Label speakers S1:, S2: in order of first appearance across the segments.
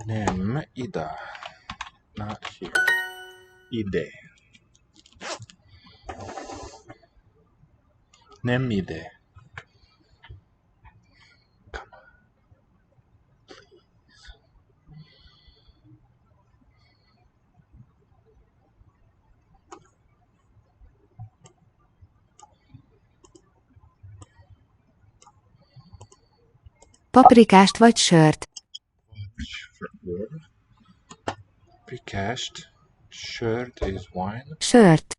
S1: Nem ida. Not here. Ide. Nem ide. Come on.
S2: Paprikást vagy sört?
S1: Paprikast. Shirt is wine.
S2: Sört.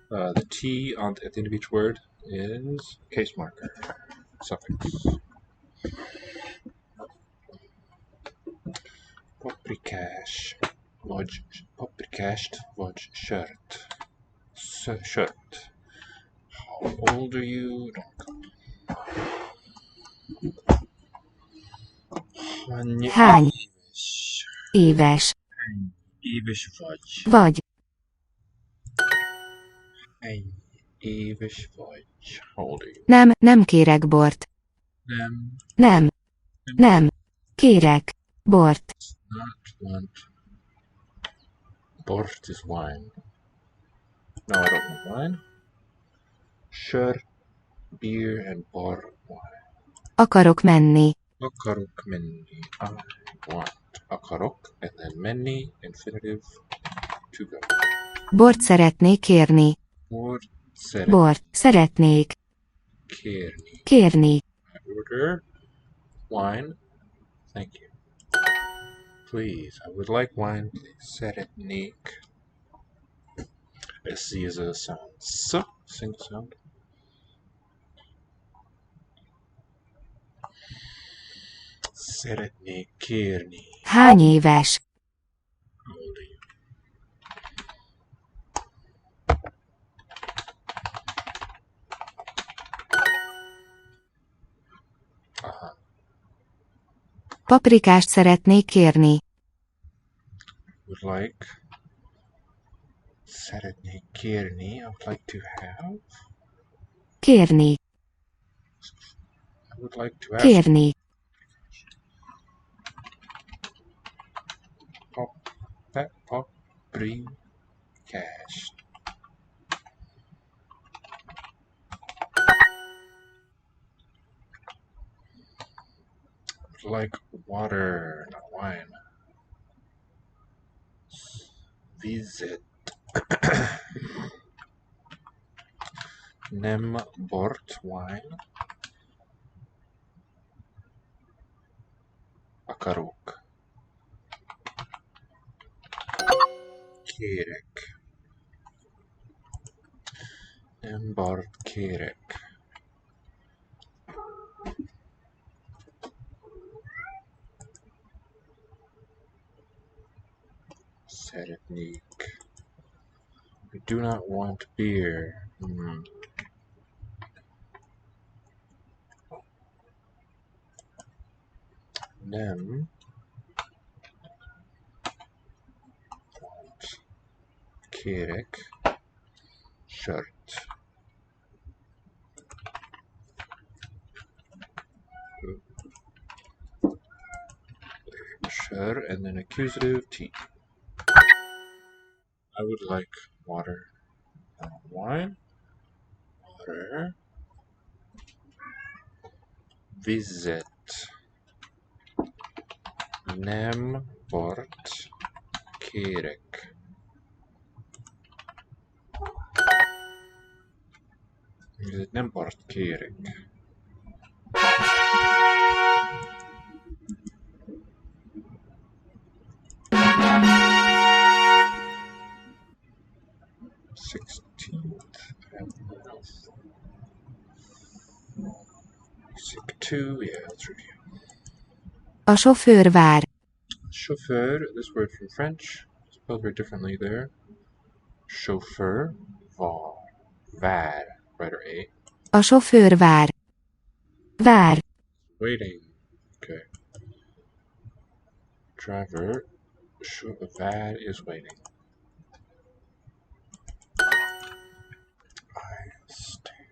S1: The T at the end of each word is case marker. Suffix. Paprikast vagy shirt. Shirt. How old are you?
S2: Hány éves
S1: Éves vagy.
S2: vagy?
S1: Hány éves vagy. How old are you?
S2: Nem kérek bort. Nem kérek bort.
S1: Not want. Bort is wine. No, I don't want wine. Shirt, beer, and bar wine.
S2: Akarok menni.
S1: Akarok menni. I want. Akarok, and then menni, infinitive, to go.
S2: Bort szeretnék kérni. Bort szeretnék kérni.
S1: Order wine. Thank you. Please, I would like wine. Please. Szeretnék. SC is a sound. Single sound. Szeretnék kérni.
S2: Hány éves?
S1: How old are you?
S2: Paprikást szeretnék kérni.
S1: Would like. Szeretnék kérni. I would like to have.
S2: Kérni.
S1: I would like to ask.
S2: Kérni.
S1: Paprikast. Would like water, not wine. Visit. Nem bort wine. Akarok. Kérek. Nem bort kérek. Szeretnék. I do not want beer. Nem want kérek. Shirt. Sure, and then accusative T. I would like water. Wine. Water. Visit. Nem bort kérek. Visit nem bort kérek. Sick 2, yeah, let's review.
S2: A sofőr vár.
S1: Chauffeur, this word from French, spelled very differently there. Chauffeur, vár, letter A.
S2: A sofőr vár. Vár.
S1: Waiting, okay. Driver, vár is waiting. I stand.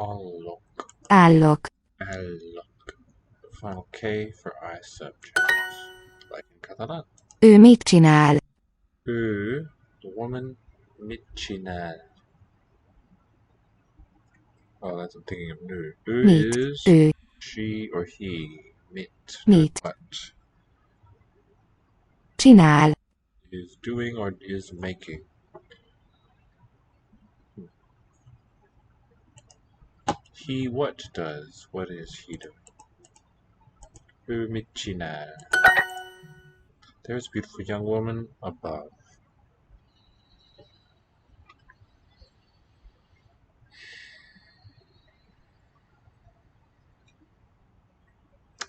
S1: Allok.
S2: Állok.
S1: Allok. Final K for I subject. Like in Catalan.
S2: Ő mit csinál?
S1: Ő, the woman, mit csinál? Oh, that's I'm thinking of nő. Ő
S2: Mit?
S1: is
S2: Ő.
S1: she or he. Mit. Doing
S2: Mit?
S1: what?
S2: Csinál.
S1: Is doing or is making. He what does? What is he doing? Ő mit csinál? There's a beautiful young woman above.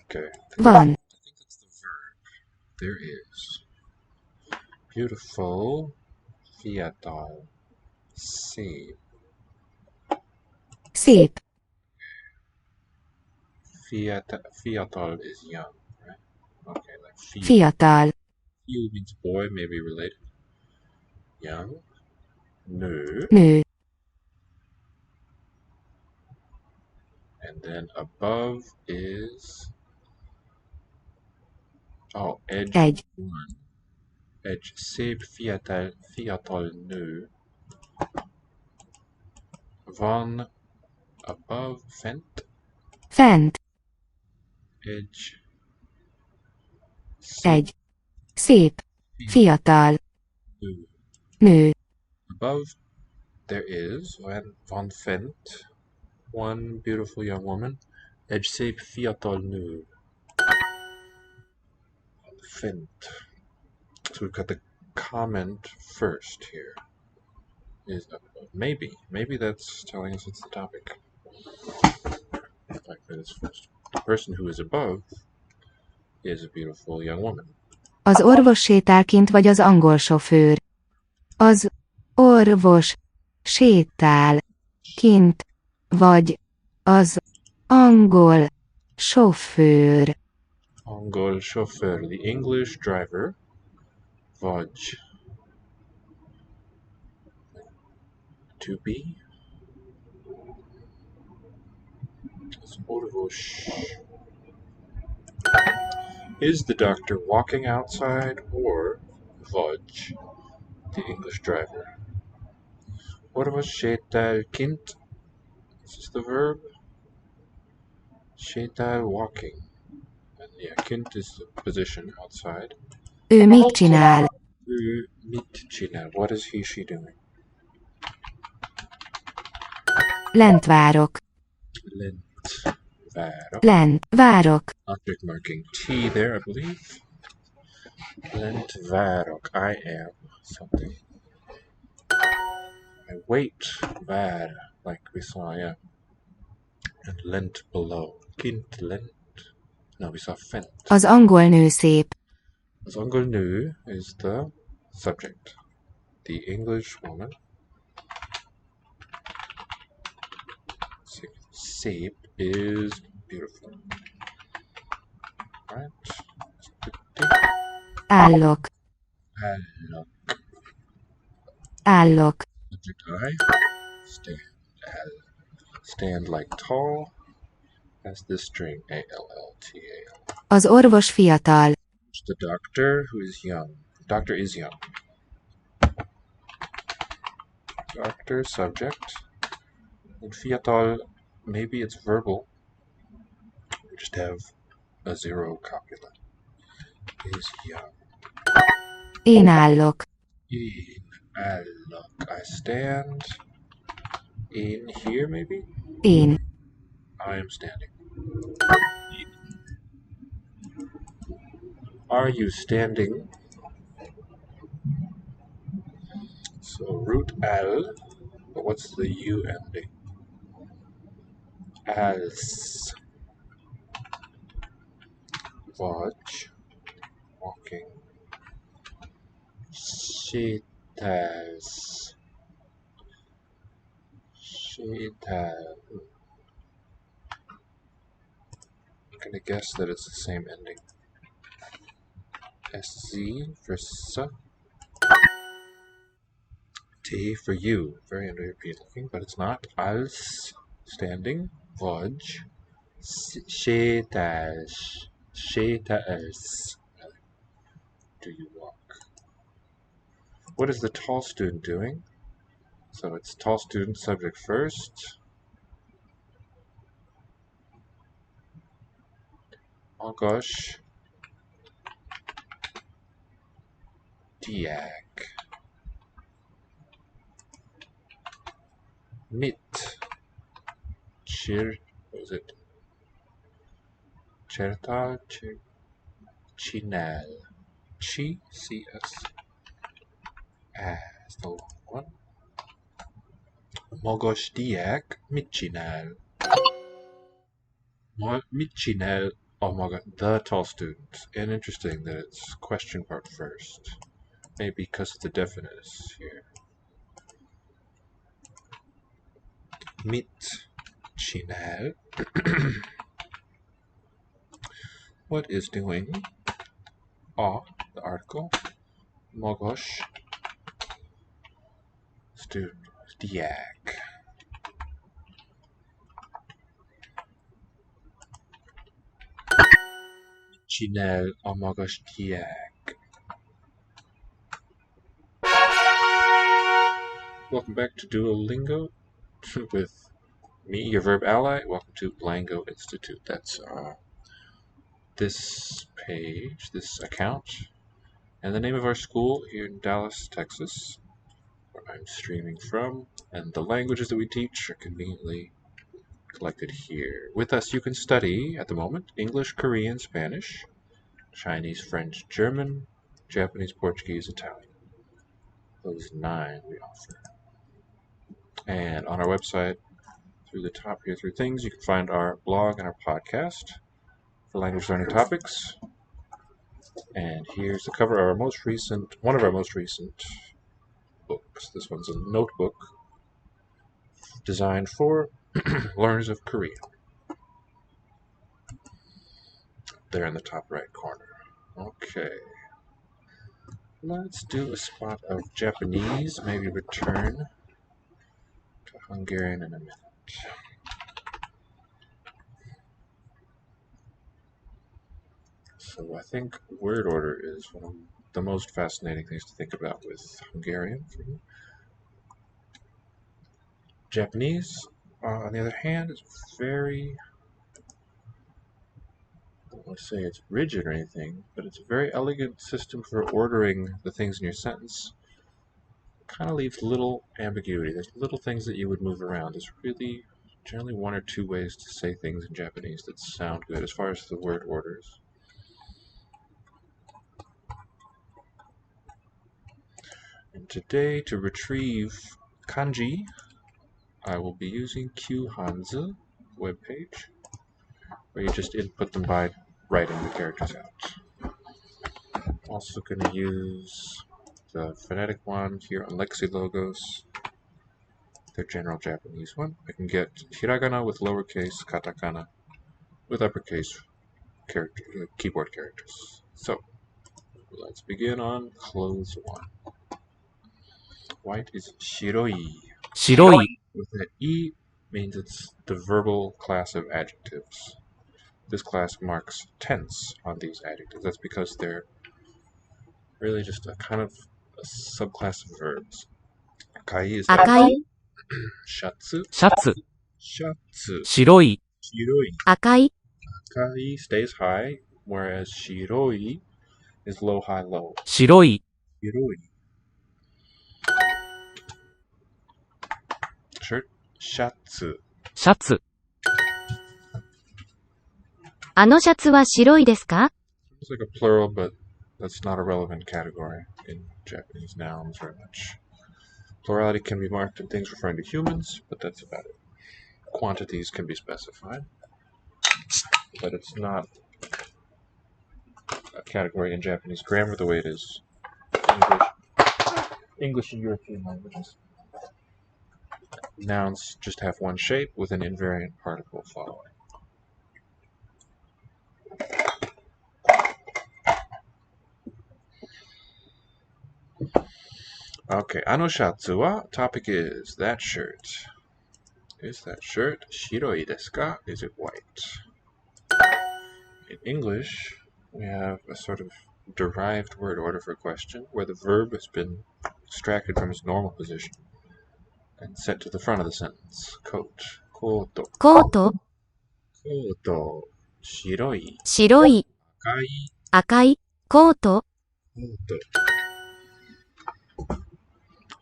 S1: Okay.
S2: Van.
S1: I think that's the verb. There is. Beautiful. Fiatal. Szép.
S2: Szép.
S1: Fiatal is young, right? Okay, like
S2: Fiatal.
S1: Fiú means boy, maybe related. Young. Nő.
S2: Nő.
S1: And then above is edge
S2: Egy.
S1: 1. Edge szép fiatal nő. Van above fent.
S2: Fent.
S1: Edge szép
S2: Egy. Szép. Fiatal.
S1: nő.
S2: Nő.
S1: Above there is van fent. One beautiful young woman. Egy szép fiatal nő. Fent. So we've got the comment first here. Is maybe that's telling us it's the topic. Like that is first. The person who is above is a beautiful young woman.
S2: Az orvos sétál kint vagy az angol sofőr? Az orvos sétál kint vagy az angol sofőr.
S1: Angol chauffeur, the English driver. Vagy. To be. Az orvos. Is the doctor walking outside or vagy, the English driver? Orvos sétál kint. Is this the verb? Sétál walking. And yeah, kint is the position outside.
S2: Ő mit csinál?
S1: Ő mit csinál? What is he, she doing?
S2: Lent várok.
S1: Lent várok.
S2: Lent várok.
S1: Object marking T there, I believe. Lent várok. I am something. I wait. Vár, like we saw, yeah. And lent below. Kint lent. No, we saw fent.
S2: Az angol nő szép.
S1: Az angol nő is the subject. The English woman. Szép is beautiful. Right?
S2: Állok.
S1: Állok.
S2: Állok.
S1: Subject I. Stand. Stand like tall as this string. A-L-L-T-A-L.
S2: Az orvos fiatal.
S1: The doctor who is young. Doctor is young. Doctor, subject. And fiatal, maybe it's verbal. We just have a zero copula. Is young.
S2: Én állok.
S1: Én állok. I stand. In here, maybe?
S2: Én.
S1: I am standing. Are you standing? So root al, but what's the U ending? Als. Watch. Walking. Sétálsz. Sétál. I'm gonna guess that it's the same ending. SZ for S. T for you. Very Indo-European looking, but it's not. Als. standing, vodge, shetas, do you walk? What is the tall student doing? So it's tall student subject first. Oh gosh. Diak. Mit. What was it? Chertal. Chinel. Chi. C-S. That's the long one. Mogos diak. Mitchinel. Mitchinel. Oh my god. The tall student. And interesting that it's question part first. Maybe because of the definiteness here. Mitchinel. What is doing? The article. Mogos. Student. Diak. Chinel. Oh my gosh, Diak. Welcome back to Duolingo with me, your VerbAlly. Welcome to Blango Institute. That's this page, this account, and the name of our school here in Dallas, Texas, where I'm streaming from, and the languages that we teach are conveniently collected here. With us, you can study, at the moment, English, Korean, Spanish, Chinese, French, German, Japanese, Portuguese, Italian. Those 9 we offer. And on our website, through the top here, through things, you can find our blog and our podcast for language learning topics. And here's the cover of one of our most recent books. This one's a notebook designed for learners of Korean. There in the top right corner. Okay. Let's do a spot of Japanese, maybe return to Hungarian in a minute. So I think word order is one of the most fascinating things to think about with Hungarian for me. Japanese, on the other hand, is very, I don't want to say it's rigid or anything, but it's a very elegant system for ordering the things in your sentence. Kind of leaves little ambiguity. There's little things that you would move around. There's really generally 1 or 2 ways to say things in Japanese that sound good as far as the word orders. And today, to retrieve kanji, I will be using Qhanzi webpage, where you just input them by writing the characters out. Also going to use the phonetic one here on Lexi Logos, their general Japanese one. I can get hiragana with lowercase, katakana with uppercase keyboard characters. So let's begin on close 1. White is shiroi.
S3: 白い
S1: With that E means it's the verbal class of adjectives. This class marks tense on these adjectives. That's because they're really just a kind of a subclass of verbs. Akai is
S3: 赤い
S1: shatsu.
S3: シャツ
S1: Shatsu.
S3: 白い
S1: Shiroi.
S2: 赤い
S1: Akai stays high, whereas shiroi is low, high, low.
S3: 白い
S1: Shiroi. Shirt. Shatsu.
S3: シャツ
S2: あのシャツは白いですか
S1: It's like a plural, but that's not a relevant category in Japanese nouns very much. Plurality can be marked in things referring to humans, but that's about it. Quantities can be specified, but it's not a category in Japanese grammar the way it is English and European languages. Nouns just have one shape with an invariant particle following. Okay, ano shatsu wa, topic is that shirt. Is that shirt 白いですか? Is it white? In English, we have a sort of derived word order for a question where the verb has been extracted from its normal position and set to the front of the sentence. Coat. コート。
S2: コート、
S1: コート。白い。
S2: 白い、
S1: 赤い。
S2: 赤い、コート、
S1: コート。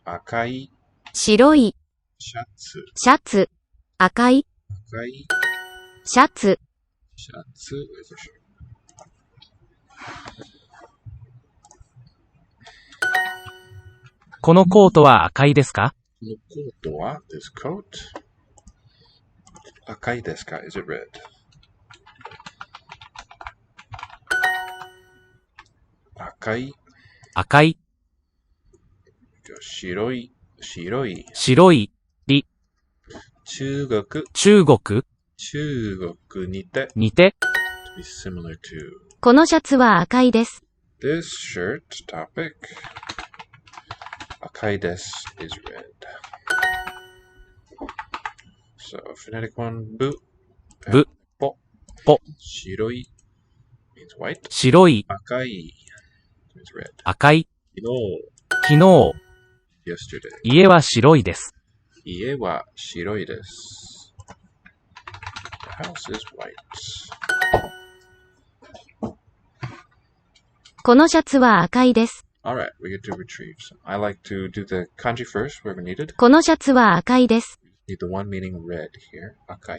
S1: 赤い。
S2: 白い、
S1: シャツ。
S2: シャツ、赤い、
S1: 赤い。
S2: シャツ、
S1: シャツ。is a shirt.
S3: このコートは赤いですか？
S1: このコートは this coat 赤いですか? Is it red? 赤い。
S3: 赤い、
S1: 白い。白い。
S3: 白い、
S1: 中国。
S3: 中国、
S1: 中国にて。
S3: にて、
S1: to be similar to.
S2: このシャツは赤いです。
S1: This shirt topic. 赤いです is red. So phonetic one. ぶ。
S3: ぶ、
S1: ぽ。
S3: ぽ。
S1: 白い means white.
S3: 白い、
S1: 赤い means red.
S3: 赤い、
S1: 昨日。
S3: 昨日、
S1: yesterday.
S3: 家は白いです。
S1: 家は白いです。The house is white.
S2: このシャツは赤いです。
S1: Alright, we get to retrieve some. I like to do the kanji first, wherever needed.
S2: このシャツは赤いです。
S1: Need the one meaning red here. Akai.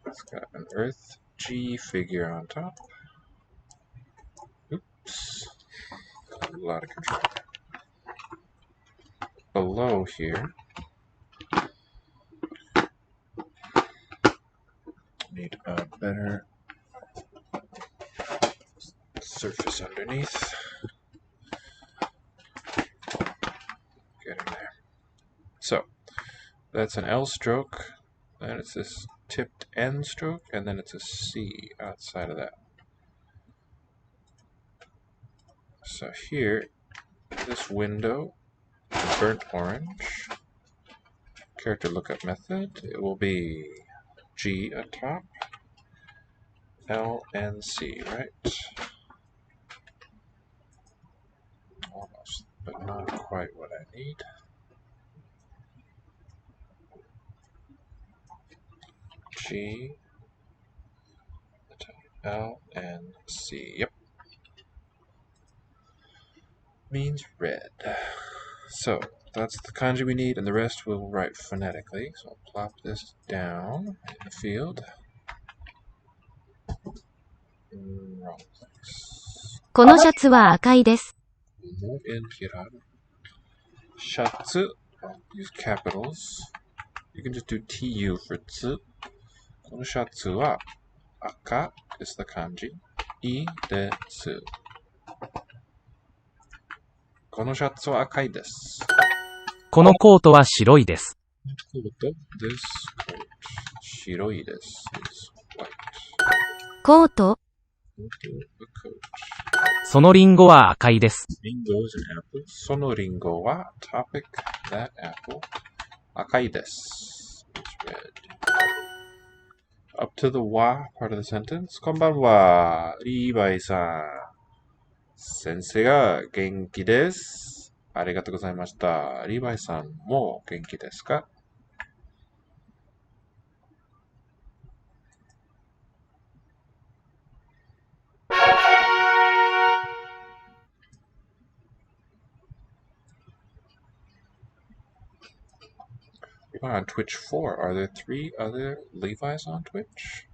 S1: It's got an earth G figure on top. Oops. A lot of control. Below here, need a better surface underneath. Getting there. So, that's an L stroke, then it's this tipped N stroke, and then it's a C outside of that. So here, this window, the burnt orange, character lookup method, it will be G atop, L and C, right? Almost, but not quite what I need. G, L, and C. Yep. Means red. So, that's the kanji we need, and the rest we'll write phonetically. So I'll plop this down in the field. Wrong place.
S2: このシャツは赤いです。
S1: Move in hiragana. Shatsu. I'll use capitals. You can just do TU for tsu. このシャツは赤 is the kanji. いいです。このシャツは赤いです。
S3: このコートは白いです。
S1: コート this coat 白いです is white.
S2: コート、
S1: the coat.
S3: そのリンゴは赤いです。
S1: Ringo is an apple. そのリンゴは topic that apple 赤いです is red. Up to the wa part of the sentence. こんばんは、リーバイさん。先生が元気です。ありがとうございました。リーバイさんも元気ですか? We're on Twitch 4. Are there 3 other Levi's on Twitch?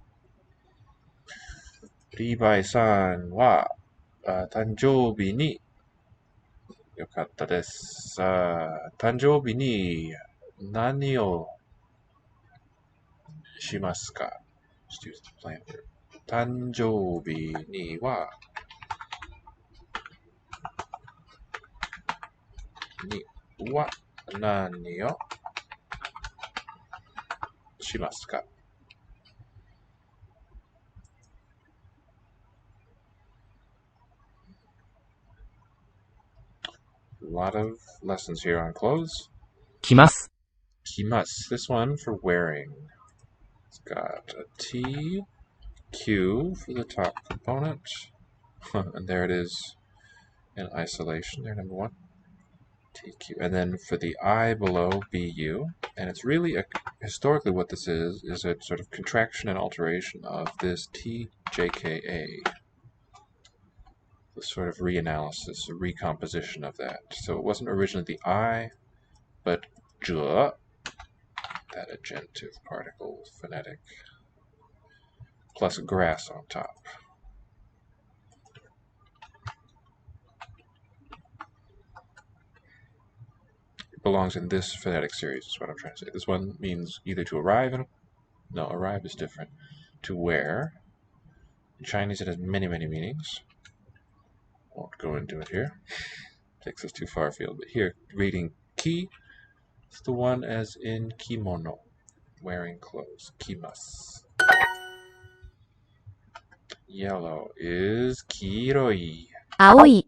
S1: リーバイさんは誕生日によかったです。誕生日に何をしますか? Just use the plain verb. 誕生日には何をしますか? A lot of lessons here on clothes.
S3: 着ます。
S1: Kimasu. This one for wearing. It's got a T, Q for the top component. And there it is in isolation. There, number one. TQ. And then for the I below, BU. And it's really, historically what this is a sort of contraction and alteration of this TJKA. The sort of reanalysis, a recomposition of that. So it wasn't originally the I, but J, that agentive particle, phonetic, plus grass on top. It belongs in this phonetic series, is what I'm trying to say. This one means either to arrive, no, arrive is different. To wear. In Chinese it has many, many meanings. Won't go into it here. Takes us too far afield. But here, reading ki, it's the one as in kimono, wearing clothes. Kimasu. Yellow is kiroi.
S2: 青い、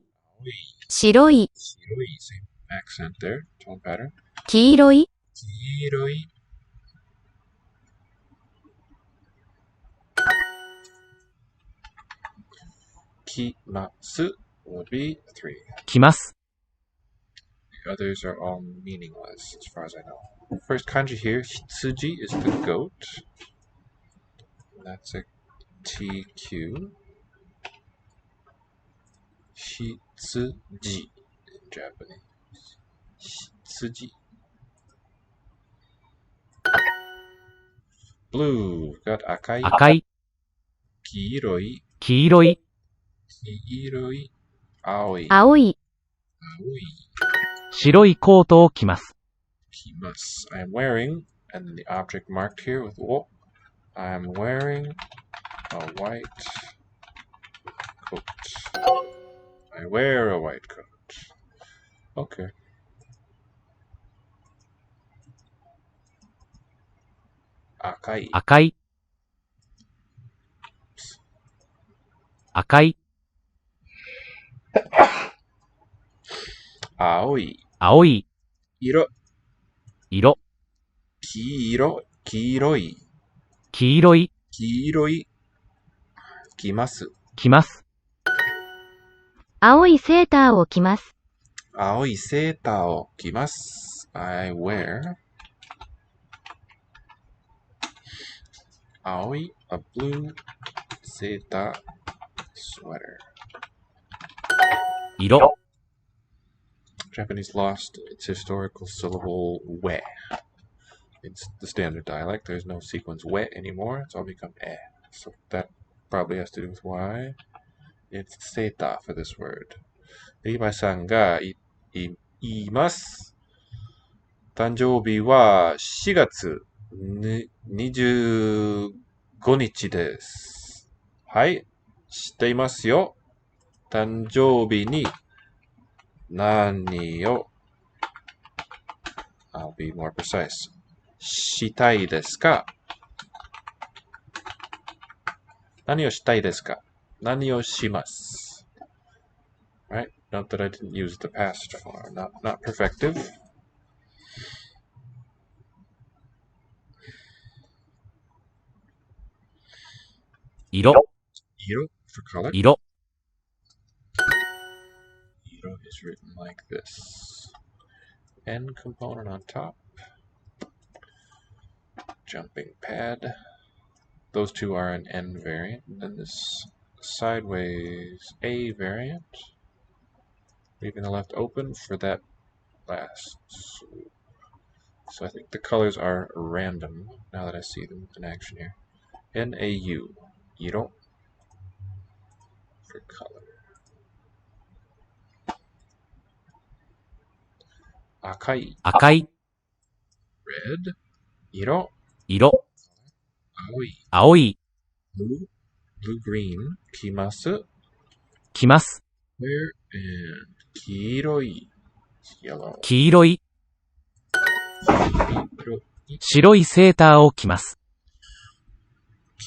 S2: 白い、
S1: Kiroi, same accent there, tone pattern.
S2: 黄色い、
S1: Kiroi. Kimasu would be 3.
S3: 来ます。
S1: The others are all meaningless as far as I know. First kanji here, hitsuji is the goat. That's a TQ. Hitsuji in Japanese. Hitsuji. Blue, got akai.
S3: 赤い、
S1: Kiroi.
S3: 黄色い、
S1: Kiroi. Aoi.
S2: 青い、
S1: Aoi.
S3: 白いコートを着ます。
S1: Kimasu. I am wearing, and then the object marked here with wo. I am wearing a white coat. I wear a white coat. Okay. Akai.
S3: 赤い、赤い、
S1: Aoi.
S3: 青い、
S1: Iro.
S3: 色、
S1: Kiro. Kiroi.
S3: 黄色い、
S1: Kiroi. Kimasu.
S3: 着ます。
S2: 青いセーターを着ます。
S1: Aoi seita o kimasu. I wear aoi, a blue seita sweater.
S3: 色、
S1: Japanese lost its historical syllable we. It's the standard dialect. There's no sequence we anymore. It's all become e. So that probably has to do with why it's seita for this word. Ribai-san ga iimasu. 誕生日は4月25日です。はい、知っていますよ。誕生日に何を I'll be more precise. したいですか？何をしたいですか？何をします？ Right? Note that I didn't use the past form. Not perfective.
S3: 色、
S1: Iro for color.
S3: 色、
S1: Iro is written like this. N component on top. Jumping pad. Those two are an N variant. And then this sideways A variant. Leaving the left open for that last swoop. So I think the colors are random now that I see them in action here. NAU. Iro for color. Akai.
S3: 赤い、
S1: Red. Iro.
S3: 色、
S1: Aoi.
S3: 青い、
S1: Blue. Blue green. Kimasu.
S3: 着ます。
S1: Where and kiroi. Yellow.
S3: 黄色い、
S1: Kiroi.
S3: 白いセーターを着ます。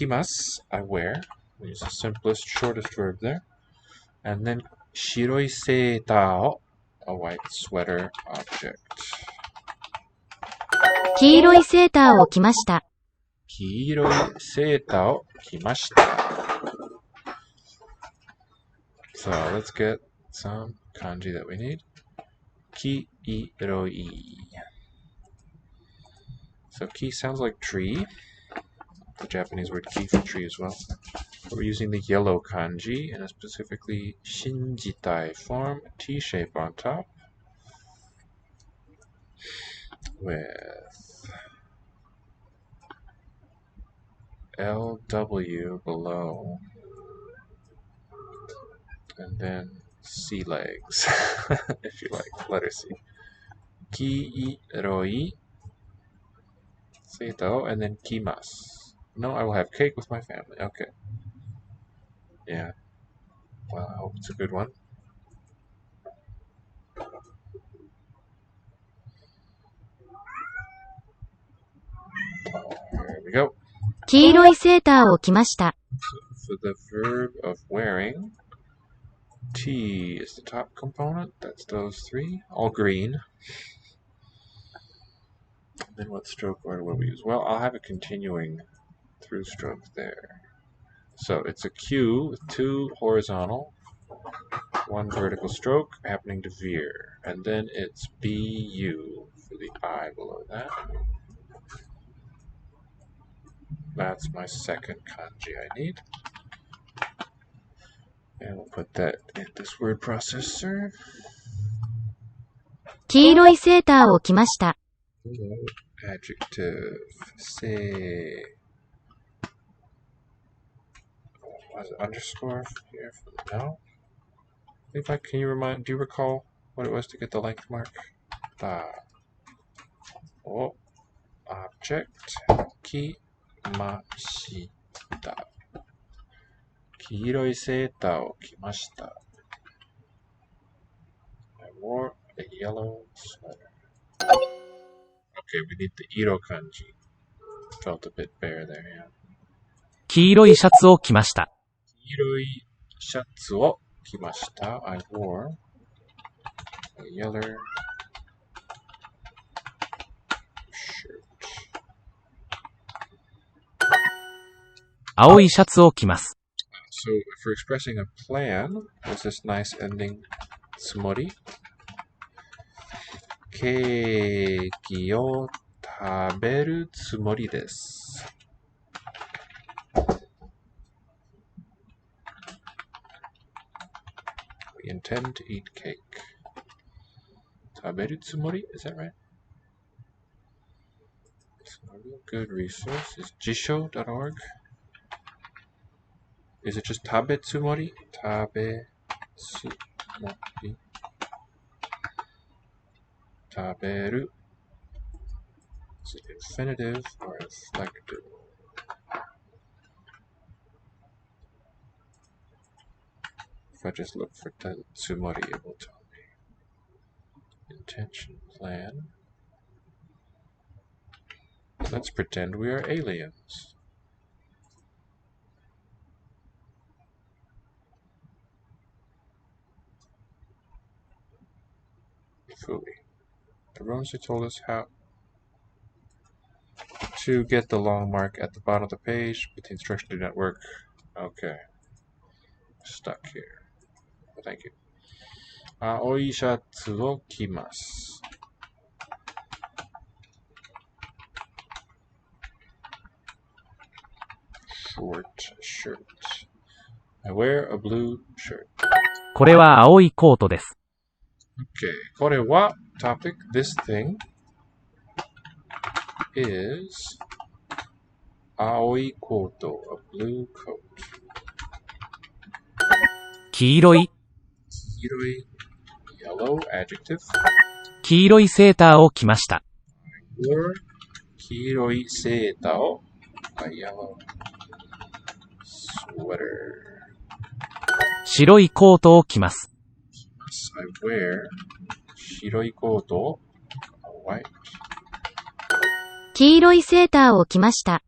S1: Kimasu. I wear. We use the simplest, shortest verb there. And then shiroi seita o. A white sweater object.
S2: 黄色いセーターを着ました。
S1: 黄色いセーターを着ました。So let's get some kanji that we need. 黄色い. So ki sounds like tree. The Japanese word ki for tree as well. But we're using the yellow kanji in a specifically shinjitai form, T shape on top, with LW below, and then C legs, if you like, letter C. Ki iroi seito, and then kimasu. No, I will have cake with my family. Okay. Yeah. Well, I hope it's a good one. Here we go.
S2: 黄色いセーターを着ました。
S1: For the verb of wearing, T is the top component. That's those three, all green. Then what stroke order will we use? Well, I'll have a continuing through stroke there. So it's a Q with 2 horizontal, 1 vertical stroke happening to veer. And then it's BU for the I below that. That's my second kanji I need. And we'll put that in this word processor.
S2: 黄色いセーターを着ました。
S1: Adjective. Say. Was it underscore here? No? Can you do you recall what it was to get the length mark? Object. Kimashita. 黄色いセーターを着ました. I wore a yellow sweater. Okay, we need the iro kanji. Felt a bit bare there, yeah.
S3: 黄色いシャツを着ました。
S1: 黄色いシャツを着ました. I wore a yellow shirt.
S3: 青いシャツを着ます。
S1: So if we're expressing a plan, there's this nice ending, tsumori. ケーキを食べるつもりです. We intend to eat cake. 食べるつもり? Is that right? So a real good resource is jisho.org. Is it just 食べつもり? 食べつもり. 食べる. Is it infinitive or inflective? If I just look for tsumori, it will tell me. Intention, plan. Let's pretend we are aliens. Fooey. Aronsi told us how to get the long mark at the bottom of the page, but the instructions do not work. Okay. Stuck here. Well, thank you. 青いシャツを着ます. Short shirt. I wear a blue shirt.
S3: これは青いコートです。
S1: Okay. これは topic. This thing is 青いコート, a blue coat.
S3: 黄色い
S1: yellow adjective.
S3: 黄色いセーターを着ました。
S1: or 黄色いセーターを a yellow sweater.
S3: 白いコートを着ます。
S1: I wear 白いコートを a white.
S2: 黄色いセーターを着ました。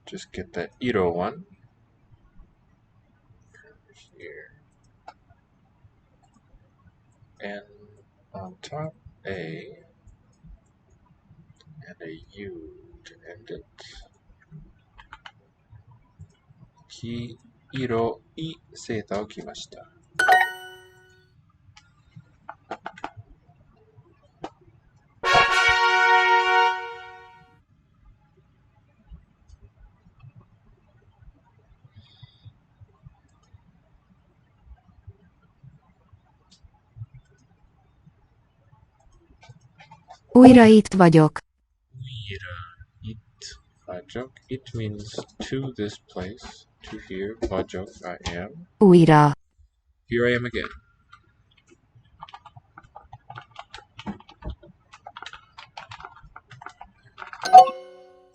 S1: Just get that iro one. Here. And on top, A and a U to end it. 黄色いセーターを着ました。
S2: Újra itt vagyok.
S1: It vagyok. It means to this place, to here. Vagyok, I am.
S2: Újra.
S1: Here I am again.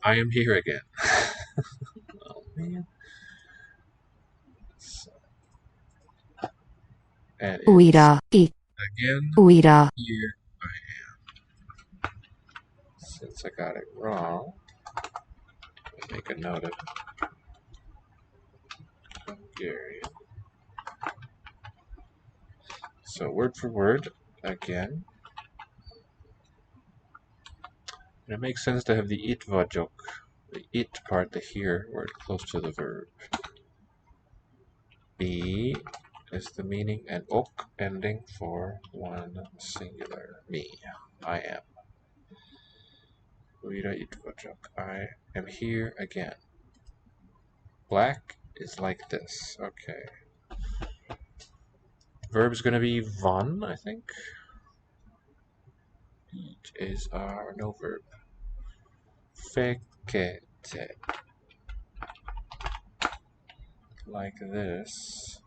S1: I am here again. Oh man. So, and it's
S2: Újra. Itt.
S1: again.
S2: Újra.
S1: Here I am. Since I got it wrong, I'll make a note of it. Hungarian. So word for word again. And it makes sense to have the it vagyok, the it part, the here word close to the verb. Be is the meaning, and ok ending for one singular. Me. I am. Újra itt vagyok. I am here again. Black is like this. Okay. Verb's gonna be van, I think. It is our no verb. Fekete. Like this.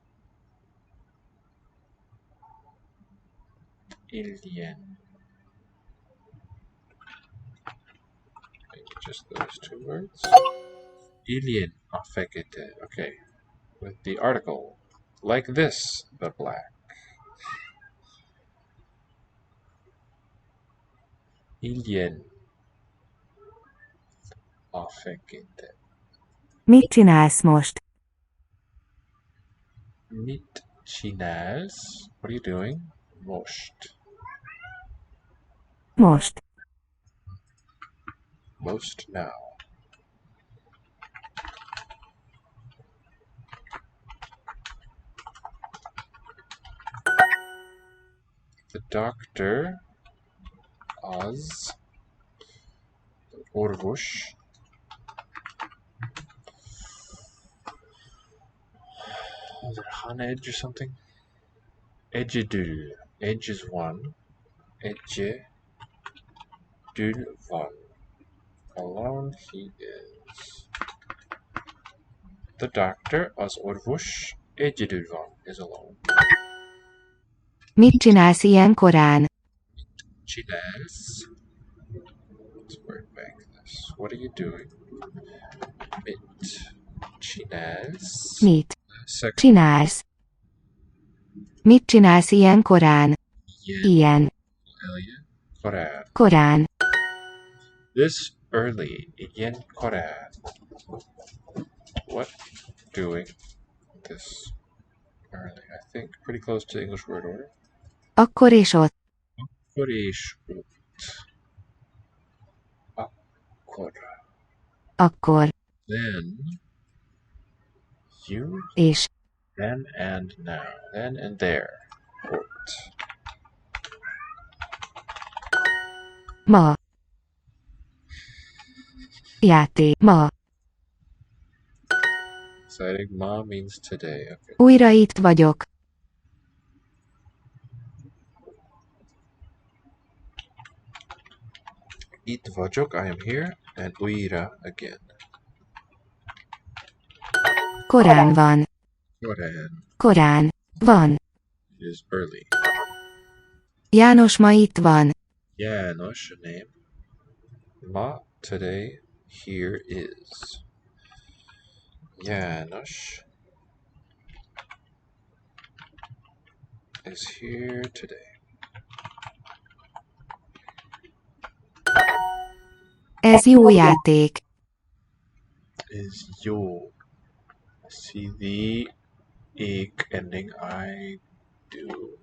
S1: Ilyen. Maybe just those two words. Ilyen fekete. Okay. With the article. Like this, the black. Ilyen fekete.
S2: Mit csinálsz most?
S1: Mit csinálsz? What are you doing? Most.
S2: Most.
S1: Most now. The doctor, az, orvos, is it Hanedge or something? Egyedül. Edge is one. Egyedül van. Alone he is. The doctor, az orvos, egyedül van, is alone.
S2: Mit csinálsz ilyen korán?
S1: Csinálsz. Let's word back this. What are you doing? Mit csinálsz.
S2: Mit
S1: Second.
S2: csinálsz? Mit csinálsz ilyen korán? Ilyen.
S1: Korán.
S2: Korán.
S1: This early. Igen korán. What doing this early? I think pretty close to English word order.
S2: Akkor és ott.
S1: Akkor és ott. Akkor.
S2: Akkor.
S1: Then. You.
S2: És.
S1: Then and now. Then and there. Ott.
S2: Ma. Játék. Ma.
S1: Exciting. Ma means today. Okay.
S2: Újra itt vagyok.
S1: Itt vagyok. I am here. And újra again.
S2: Korán van.
S1: Korán.
S2: Korán. Van.
S1: It is early.
S2: János ma itt van.
S1: János, a name. Ma, today, here is. János is here today.
S2: Ez jó játék.
S1: Is jó. See the ik ending. I do.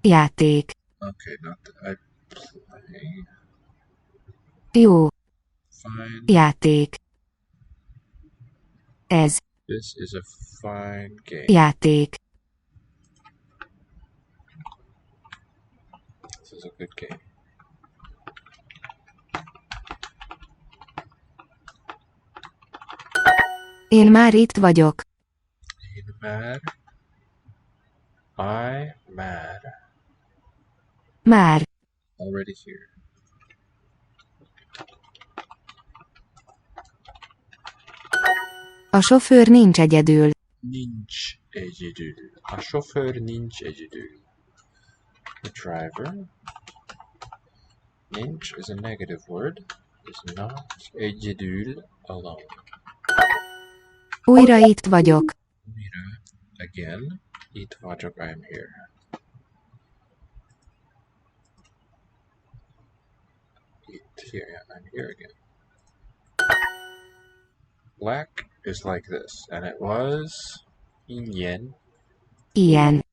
S2: Játék.
S1: Okay, not that I play.
S2: Jó.
S1: Fine.
S2: Játék. Ez.
S1: This is a fine game.
S2: Játék.
S1: This is a good game.
S2: Én már itt vagyok.
S1: Én már. I már.
S2: Már.
S1: Already here.
S2: A sofőr nincs egyedül.
S1: Nincs egyedül. A sofőr nincs egyedül. The driver. Nincs is a negative word. Is not egyedül alone.
S2: Újra itt vagyok.
S1: Mira, again. Itt vagyok, I am here. Here, yeah, I'm here again. Black is like this, and it was Ilyen
S2: Ilyen.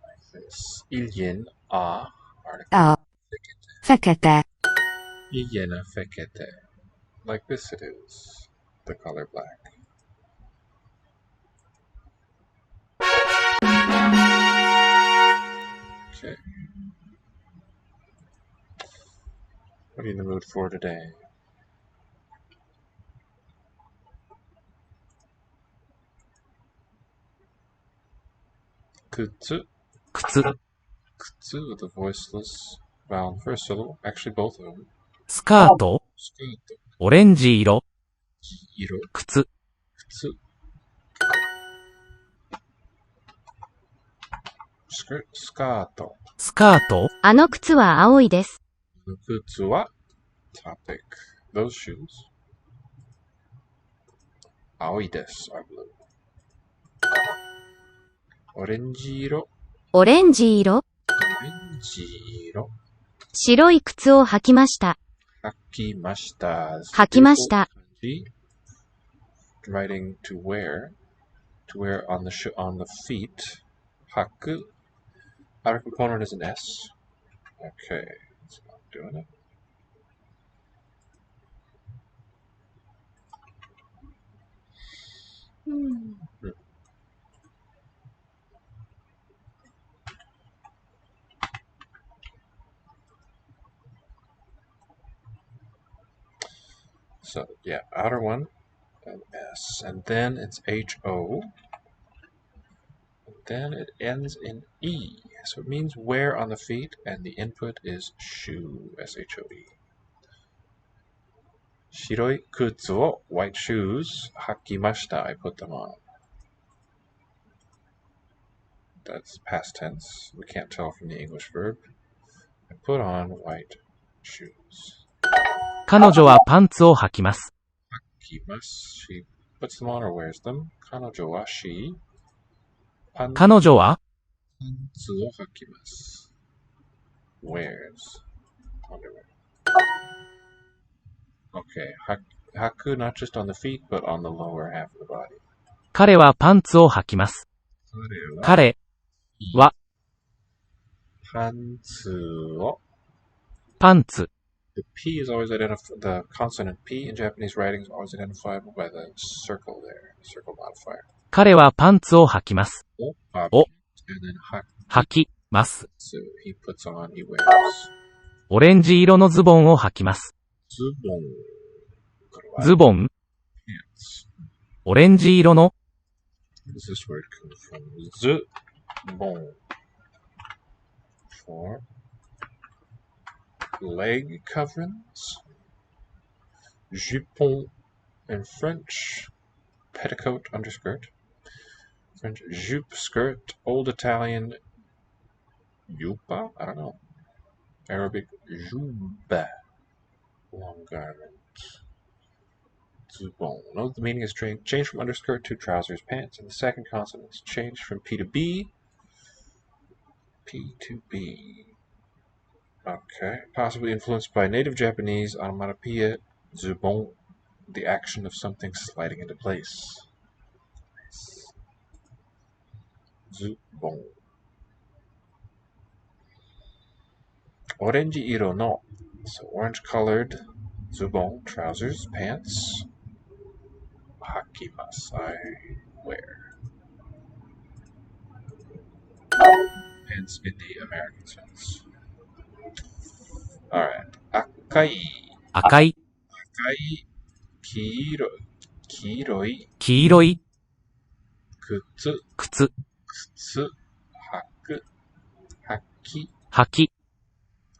S1: like this. Ilyen a article.
S2: A. Fekete.
S1: Ilyen a fekete. Like this it is. The color black. Okay. What are you in the mood for today? Kutsu.
S3: 靴、
S1: Kutsu with a voiceless vowel in the first syllable. Actually, both of them.
S3: スカート、
S1: Skirt.
S3: オレンジ色、
S1: Iro.
S3: 靴、
S1: Kutsu. Skirt. Skato.
S3: スカート、
S2: あの靴は青いです。
S1: The kutsu wa topic. Those shoes. Aoi desu are blue. Orange.
S2: オレンジ色。
S1: Orange.
S2: 白い靴を履きました。
S1: Hakimashita.
S2: 履きました。
S1: Writing to wear. To wear on the feet. Haku. Outer component is an S. Okay, it's not doing it. So yeah, outer one, an S, and then it's HO. Then it ends in E, so it means wear on the feet, and the input is shoe, S-H-O-E. Shiroi kutsu wo, white shoes, hakimashita, I put them on. That's past tense. We can't tell from the English verb. I put on white shoes.
S3: 彼女はパンツを履きます。
S1: Hakimasu. She puts them on or wears them. Kanojo wa she.
S3: 彼女は
S1: Pantsu wo hakimasu. Wears underwear. Okay, haku not just on the feet, but on the lower half of the body.
S3: 彼はパンツを履きます。彼は
S1: Pantsu wo.
S3: パンツ、
S1: The P is always the consonant P in Japanese writing is always identifiable by the circle there, circle modifier.
S3: 彼はパンツを履きます。
S1: O,
S3: O.
S1: and then
S3: 履きます。
S1: hakitsu, he puts on, he wears.
S3: オレンジ色のズボンを履きます。
S1: Zubon.
S3: ズボン、
S1: Pants.
S3: オレンジ色の
S1: Where does this word come from? Zubon. For leg coverings. Jupon in French. Petticoat underskirt. French jupe skirt. Old Italian yupa? I don't know. Arabic juba. Long garment. Zubon. Note the meaning is changed from underskirt to trousers, pants, and the second consonant is changed from P to B. P to B. Okay. Possibly influenced by native Japanese onomatopoeia, zubon, the action of something sliding into place. Zubon. オレンジ色の so orange colored ズボン trousers pants 履きます I wear pants in the American sense alright 赤い
S3: 赤い、
S1: 黄色い
S3: 黄色い、
S1: 靴
S3: 靴、
S1: 履き
S3: 履き、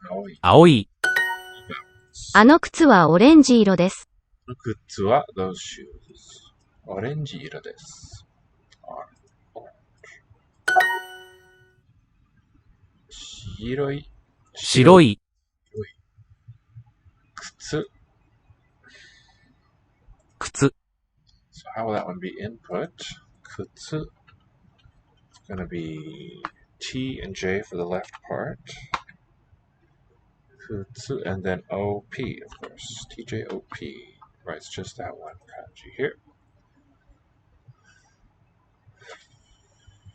S1: 青い
S3: 青い、
S2: あの靴はオレンジ色です。
S1: 靴は those shoes オレンジ色です。白い
S3: 白い、
S1: 靴。
S3: 靴、
S1: So how will that one be input? 靴 It's going to be T and J for the left part. 靴 and then OP, of course. TJOP. Right, it's just that one kanji here.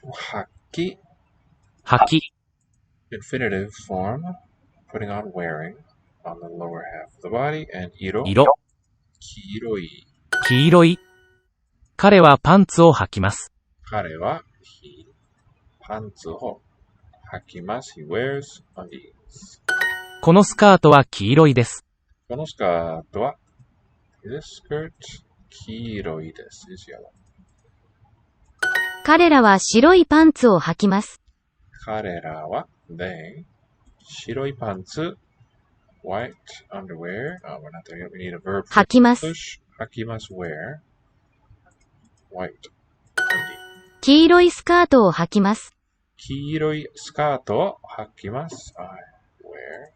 S1: 履き
S3: 履き、
S1: infinitive form, putting on wearing on the lower half of the body, and 色
S3: 色、
S1: 黄色い
S3: 黄色い。彼はパンツを履きます。
S1: 彼はパンツを履きます。He wears undies.
S3: このスカートは黄色いです。
S1: このスカートは This skirt 黄色いです。Is yellow.
S2: 彼らは白いパンツを履きます。
S1: 彼らは they 白いパンツ white underwear. Oh, we're not there yet. We need a verb for
S2: 履きます。
S1: English. 履きます wear white undies.
S2: 黄色いスカートを履きます。
S1: 黄色いスカートを履きます。I wear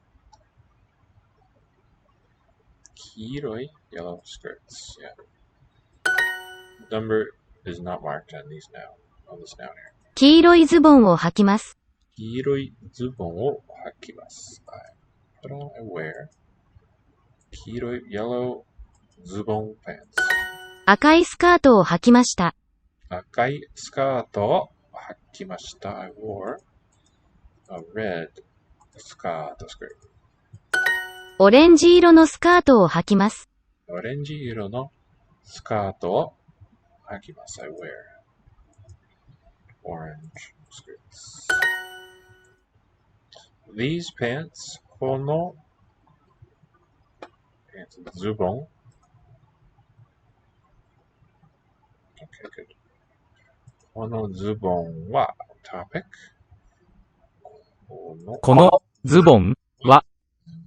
S1: 黄色い yellow skirts. Yeah. Number is not marked on these now. On this noun here.
S2: 黄色いズボンを履きます。
S1: 黄色いズボンを履きます。I put on and wear 黄色い yellow ズボン pants.
S2: 赤いスカートを履きました。
S1: 赤いスカートを履きました。I wore a red skirt.
S2: オレンジ色のスカートを履きます。
S1: オレンジ色のスカートを履きます。I wear orange skirts. These pants このズボン Okay, good. このズボンは topic
S3: このズボンは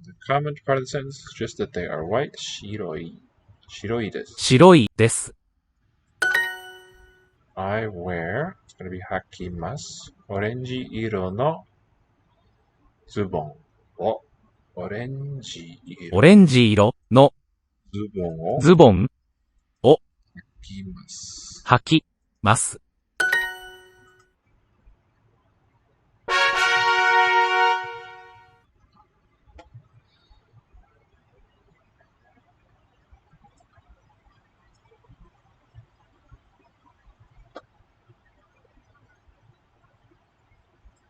S1: The comment part of the sentence is just that they are white. 白いです。
S3: 白いです。
S1: I wear it's going to be 履きます。オレンジ色のズボンをオレンジ色
S3: のズボンを
S1: 履きます。
S3: 履きます。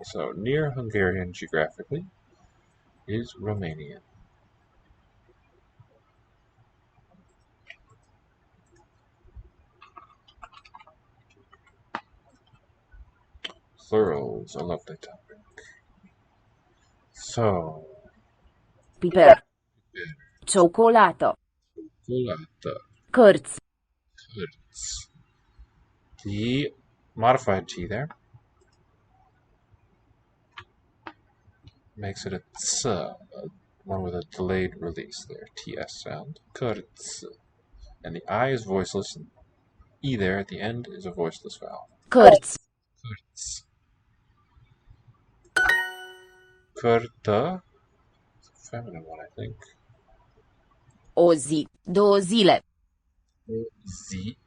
S1: So near Hungarian geographically is Romania. Plurals, a lovely topic. So,
S4: Piper. Cioccolato.
S1: Chocolate,
S4: Cărți.
S1: Kurz. The modified T there makes it a ts, one with a delayed release there, TS sound. Kurz. And the I is voiceless, and E there at the end is a voiceless vowel.
S4: Cărți.
S1: Kurz. Kurta, feminine one, I think.
S4: O zi. 2 zile.
S1: Z,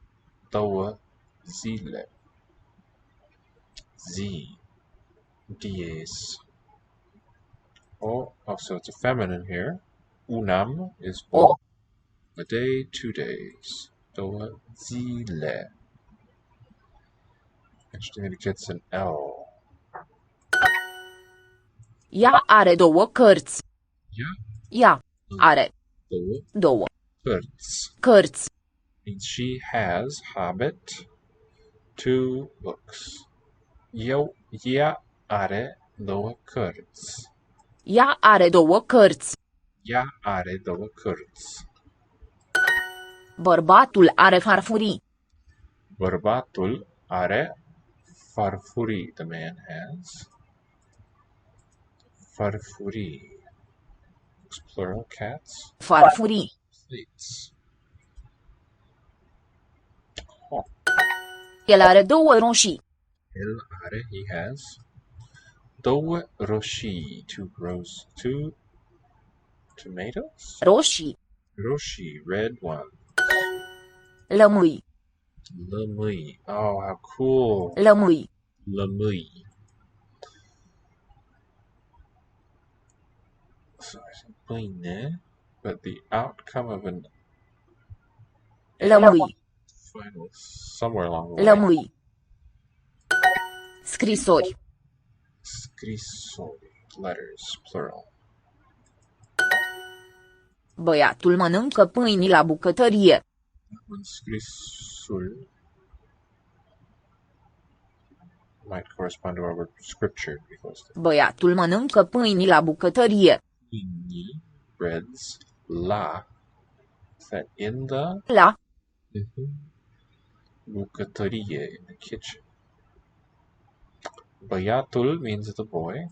S1: două zile. Z, dies. Oh, so it's a feminine here. Unam is
S4: O.
S1: a day, 2 days. Două zile. Interesting that it gets an L.
S4: Ea are două cărți.
S1: Ea
S4: Ea are
S1: două
S4: două
S1: cărți.
S4: cărți.
S1: Means she has Hobbit 2 books. Ea are două cărți.
S4: Ea are două cărți.
S1: Ea are două cărți.
S4: Bărbatul are farfurii.
S1: Bărbatul are farfurii. The man has farfurii. Plural cats.
S4: Farfurii.
S1: Slates.
S4: El are două roșii.
S1: He has două roșii. Two tomatoes?
S4: Roșii.
S1: Roșii, red one.
S4: Lămâi.
S1: Lămâi. Oh, how cool.
S4: Lămâi.
S1: Lămâi. So I said pâine, but the outcome of an
S4: Lămâi.
S1: final somewhere along the way.
S4: Lămâi. Scrisori.
S1: Scrisori. Letters, plural.
S4: Băiatul mănâncă pâini la bucătărie.
S1: When scrisul might correspond to our word scripture because
S4: Băiatul mănâncă pâini la bucătărie.
S1: pâini, breads, la, is that in the
S4: La.
S1: bucătărie, in the kitchen. Băiatul means the boy.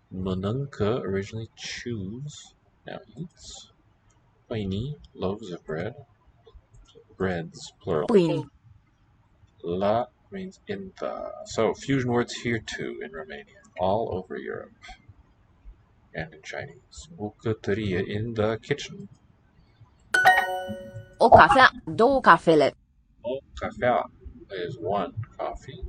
S1: Mănâncă, originally chews, now eats. Pâini, loaves of bread. Breads, plural.
S4: Pâini.
S1: La means in the. So fusion words here too in Romania, all over Europe, and in Chinese. Bucătărie, in the kitchen.
S4: O cafea. Două cafele.
S1: O cafea is one coffee.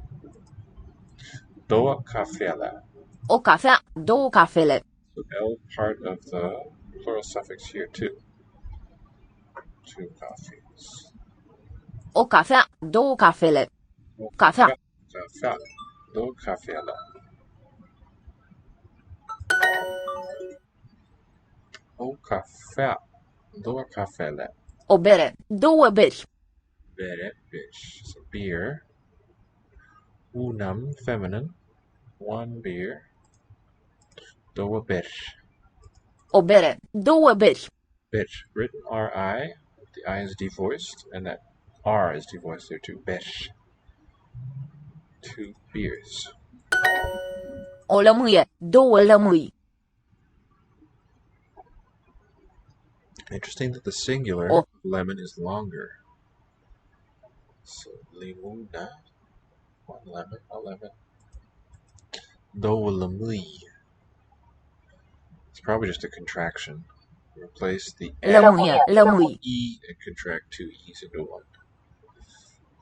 S1: Două cafele.
S4: O cafea. Două cafele.
S1: So L part of the plural suffix here too. Two coffees.
S4: O cafea. Două cafele.
S1: O
S4: Cafea.
S1: Cafea. Două cafele. O cafea. Două cafele.
S4: O bere. Două beri.
S1: Bere, fish. So beer. Unam, feminine. One beer. Două beri.
S4: O bere. Două beri.
S1: Beri. Written R-I. The I is devoiced, and that R is devoiced there too. Beri. 2 beers.
S4: O lămâie. Două lămâi.
S1: Interesting that the singular
S4: Oh.
S1: of lemon is longer. So limuna, one lemon, a lemon. Două lămâi. It's probably just a contraction. Replace the
S4: Lămâie. Lămâi.
S1: E and contract 2 E's into one.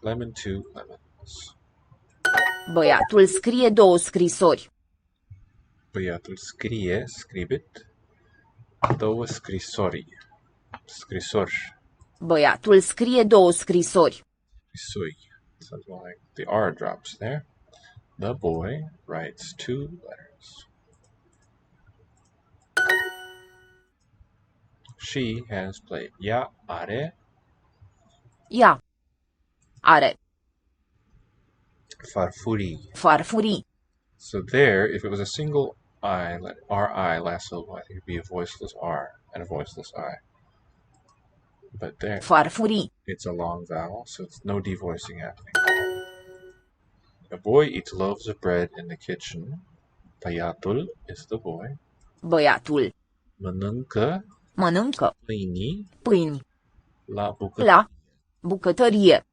S1: Lemon, 2 lemons.
S4: Băiatul scrie două scrisori.
S1: Băiatul scrie, scribit, două scrisori. Scrisori.
S4: Băiatul scrie două scrisori.
S1: Scrisori. Sounds more like the R drops there. The boy writes 2 letters. She has played. Ea are
S4: Ea are
S1: farfurii.
S4: farfurii.
S1: So there, if it was a single I, R-I, last syllable, I think it'd be a voiceless R and a voiceless I. But there,
S4: Farfurii.
S1: it's a long vowel, so it's no devoicing happening. A boy eats loaves of bread in the kitchen. Băiatul is the boy.
S4: Băiatul
S1: Mănâncă
S4: mănâncă
S1: pâini
S4: la
S1: la
S4: bucătărie.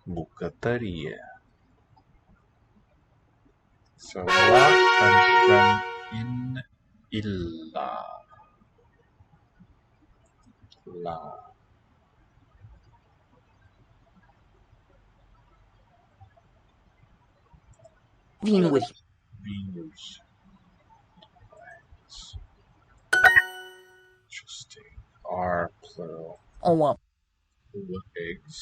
S1: bucătărie. So la comes from in illa. La.
S4: Vinuri.
S1: Vinuri. Interesting. R plural.
S4: Ouă.
S1: Eggs.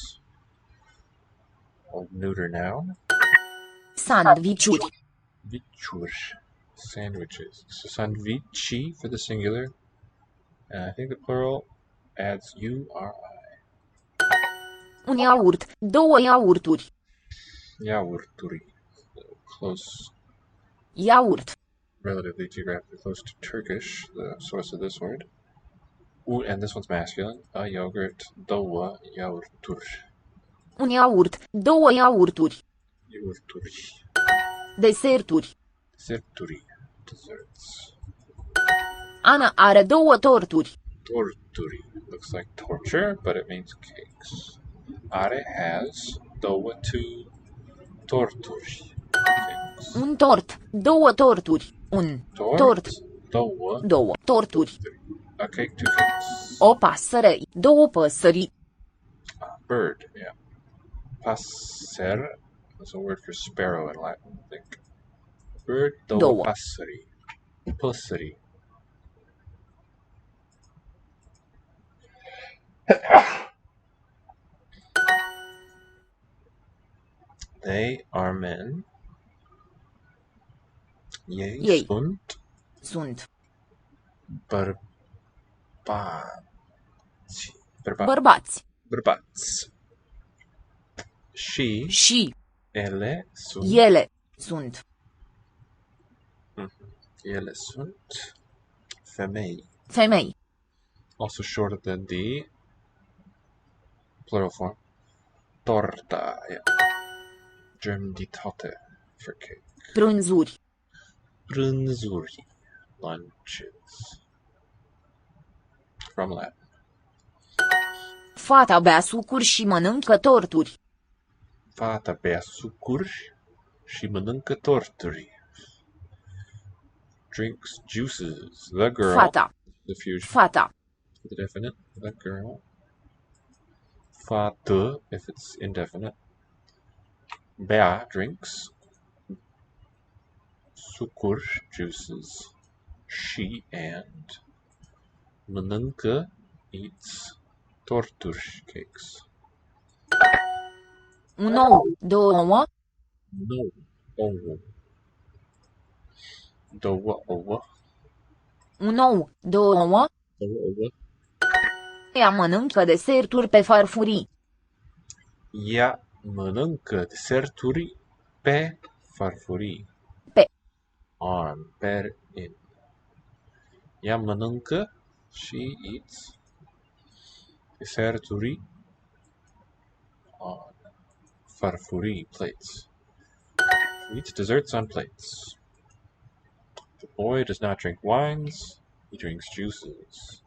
S1: Old neuter noun.
S4: Sandviciuri.
S1: Sandwichuri. Sandwiches. So sandwichi for the singular. And I think the plural adds U-R-I.
S4: Un iaurt, 2 iaurturi.
S1: Yaurturi. Close,
S4: Iaurt.
S1: relatively geographically close to Turkish, the source of this word. And this one's masculine. A yogurt. Doua yaurtur.
S4: Un iaurt, 2 iaurturi.
S1: Yaurturi.
S4: Deserturi.
S1: Deserturi. Desserts.
S4: Ana are 2 torturi.
S1: Torturi. Looks like torture, but it means cakes. Are has doua 2 torturi. Cakes.
S4: Un tort, 2 torturi. Un tort,
S1: Doua
S4: 2 torturi.
S1: a cake, 2 cakes.
S4: O pasăre, 2 păsări.
S1: Bird, yeah. Passer is a word for sparrow in Latin, I think. Bird,
S4: Două.
S1: passeri. Pusseri. They are men.
S4: Ei.
S1: Sunt
S4: Sunt
S1: bărbați.
S4: bărbați.
S1: She,
S4: Și
S1: ele sunt.
S4: ele sunt
S1: Ele sunt femei.
S4: femei.
S1: Also shorter than the plural form. Torta, yeah. German die Torte for cake.
S4: Prânzuri.
S1: Prânzuri, lunches. From Latin.
S4: Fata bea sucuri și mănâncă torturi.
S1: Fata bea sucuri și mănâncă torturi. Drinks juices. The girl.
S4: Fata.
S1: The fusion.
S4: Fata.
S1: The definite. The girl. Fată, if it's indefinite. Bea, drinks. Sucur, juices. She and. Mănâncă, eats. Torturi, cakes.
S4: Un ou, 2 ouă.
S1: No. Ouă. Două ouă.
S4: Un ou, 2 ouă.
S1: Două ouă.
S4: Ea mănâncă deserturi pe farfurii.
S1: Ea mănâncă deserturi pe farfurii.
S4: Pe.
S1: On, per, in. Ea mănâncă, she eats, deserturi on farfurii, plates. She eats desserts on plates. The boy does not drink wines, he drinks juices.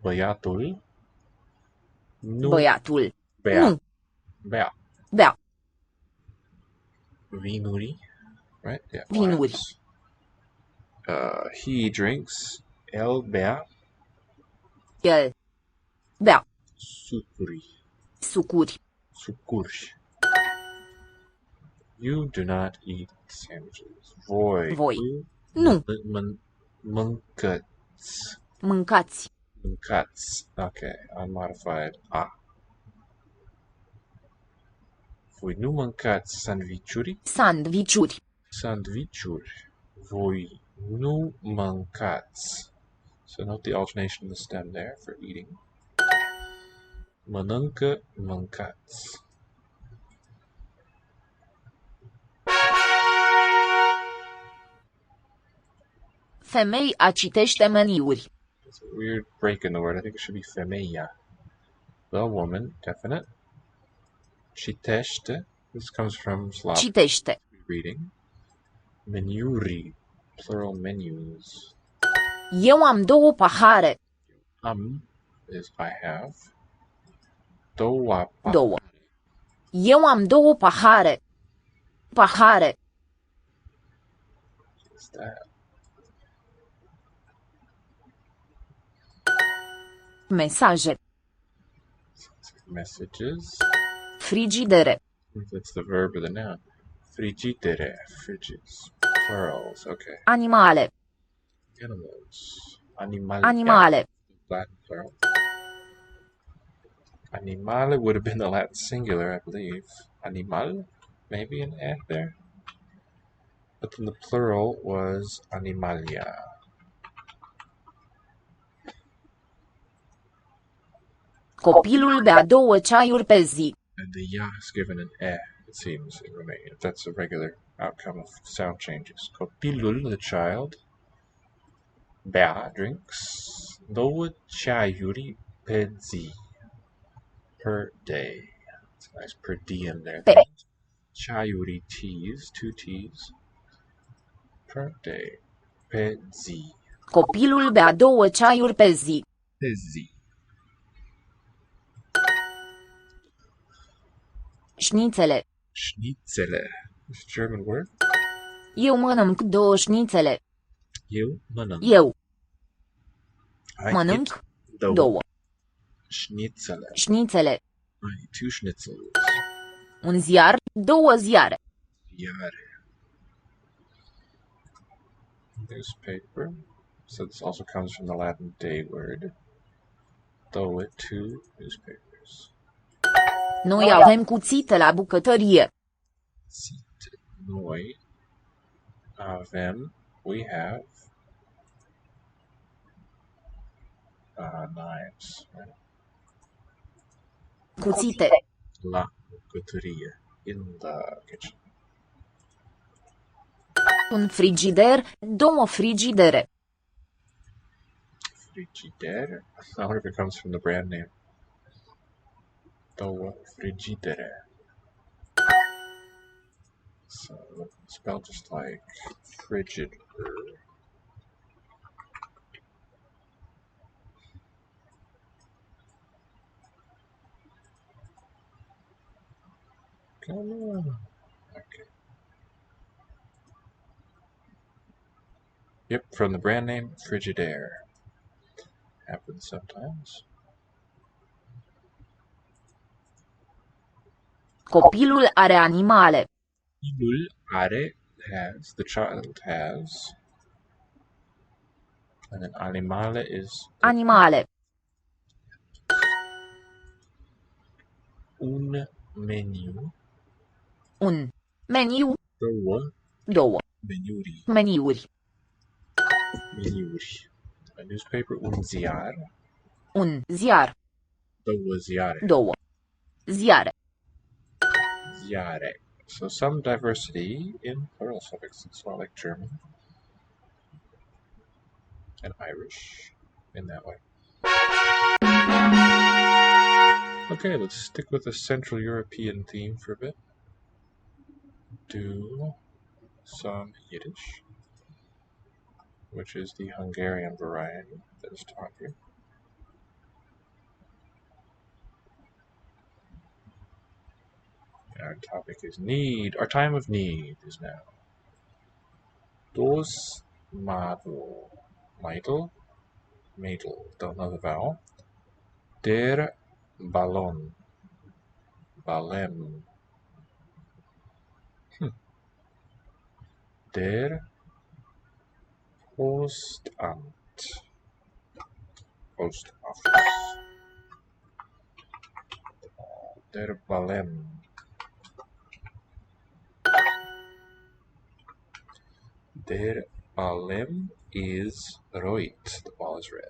S1: Băiatul nu
S4: Băiatul.
S1: bea.
S4: Nu
S1: Bea.
S4: bea.
S1: Vinuri, right? Yeah.
S4: Vinuri.
S1: Wines. He drinks. El bea.
S4: El bea.
S1: Sucuri.
S4: Sucuri.
S1: Sucuri. You do not eat sandwiches. Voi.
S4: Voi. Nu.
S1: Mâncați.
S4: Mâncați.
S1: Mâncați. Okay, unmodified. Voi nu mâncați sandvișuri?
S4: Sandviciuri.
S1: Sandvișuri. Voi nu mâncați. So note the alternation of the stem there for eating. Mănâncă, mâncați.
S4: Femeia citește meniuri.
S1: It's a weird break in the word. I think it should be femeia. The woman, definite. Citește. This comes from Slav
S4: Citește.
S1: reading. Meniuri, plural menus.
S4: Eu am 2 pahare.
S1: Is I have. Două.
S4: 2. Eu am 2 pahare. Pahare.
S1: What's that?
S4: Mesaje.
S1: Messages.
S4: Frigidere.
S1: That's the verb or the noun. Frigidere, fridges. Plurals, okay.
S4: Animale.
S1: Animals. Animal.
S4: Animale.
S1: Latin plural. Animale would have been the Latin singular, I believe. Animal? Maybe an F there? but then the plural was animalia.
S4: Copilul bea 2 ceaiuri pe zi.
S1: And the ya is given an e, it seems, in Romanian. That's a regular outcome of sound changes. Copilul, the child, bea, drinks, 2 ceaiuri pe zi, per day. It's a nice per diem there.
S4: Pe.
S1: Ceaiuri, teas, 2 teas, per day, pe zi.
S4: Copilul bea 2 ceaiuri pe zi.
S1: Pe zi.
S4: Șnițele.
S1: Schnitzele. This German word.
S4: Eu mănânc 2 șnițele.
S1: Eu mănânc.
S4: Eu
S1: I
S4: mănânc
S1: eat
S4: 2
S1: Schnitzele.
S4: șnițele.
S1: I eat 2 schnitzels.
S4: Un ziar, 2 ziare.
S1: Jahre. Newspaper. So this also comes from the Latin day word. Though it 2 newspapers.
S4: Noi avem cuțite la bucătărie.
S1: Sit. Noi avem. We have knives. Right?
S4: Cuțite.
S1: La bucătărie. In the kitchen.
S4: Un frigider, 2 frigidere.
S1: Frigidaire. I wonder if it comes from the brand name. Două frigidere. So spelled just like frigid. Come on. Okay. Yep, from the brand name Frigidaire. Happens sometimes.
S4: Copilul are animale.
S1: Copilul are has, the child has, and then animale is
S4: Animale.
S1: un meniu.
S4: Un meniu,
S1: Două
S4: 2
S1: meniuri.
S4: meniuri.
S1: Meniuri. A newspaper, un ziar.
S4: Un ziar,
S1: Două ziare.
S4: 2 ziare.
S1: Ziare. So some diversity in plural suffixes. It's not like German and Irish in that way. Okay, let's stick with the Central European theme for a bit. Do some Yiddish, which is the Hungarian variety that is taught here. Our topic is need. Our time of need is now. Dos madl. Meidl. Meidl. Don't know the vowel. Der Ballon. Balem. Der Postamt. Post office. Der Balem. Der Balem is roit. The ball is red.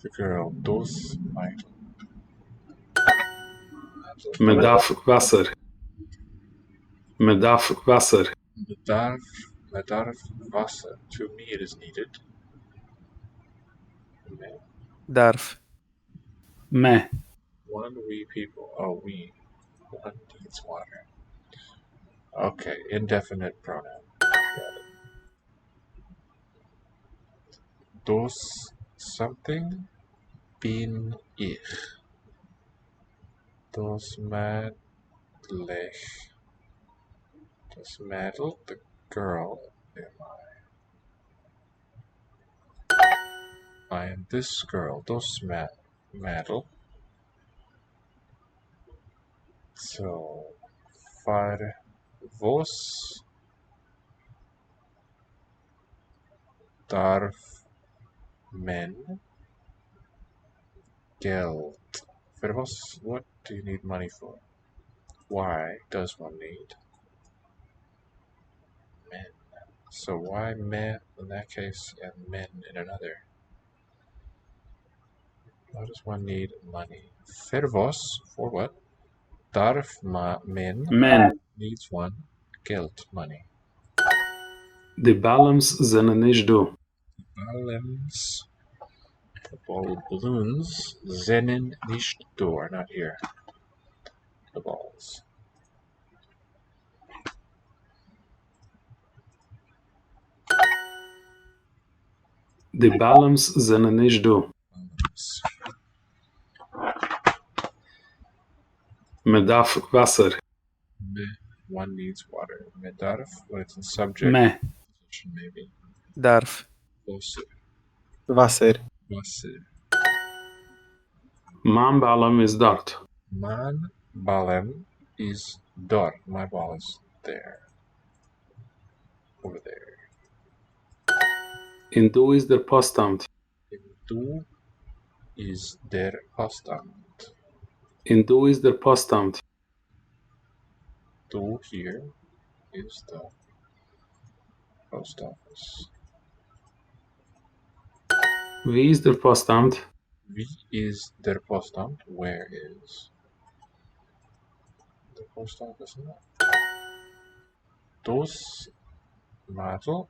S1: The girl, dos Meidl.
S5: Bedarf Wasser. Bedarf Wasser.
S1: Bedarf Wasser. To me it is needed.
S6: Darf.
S5: Me.
S1: One we people. Oh, we. One needs water. Okay, indefinite pronoun. Dos something bin ich. Das Mädchen. Das Mädel, the girl, am I? I am this girl. Das Mädel. So, Far vos darf men Geld. For vos, what do you need money for? Why does one need men? So why men in that case and men in another? Why does one need money? For vos, for what? Darf men
S5: Men.
S1: needs one Geld, money.
S5: Die Ballons zijn niet do.
S1: Balloons, balloons, zennen nicht door, not here. The balls.
S5: Die Ballons zijn niet do. Me darf Wasser.
S1: One needs water. Medarf, when it's in subject.
S5: Me.
S1: Maybe.
S6: Darf.
S1: Wasser.
S6: Wasser.
S1: Wasser.
S5: Mijn ballon is dort.
S1: Man balem is dort. My ball is there. Over there.
S5: In du is der Postamt.
S1: Du is der Postamt.
S5: In du is der Postamt.
S1: Du here is the post office.
S5: Wie is der Postamt?
S1: Wie is der Postamt? Where is the post office? Dus Madel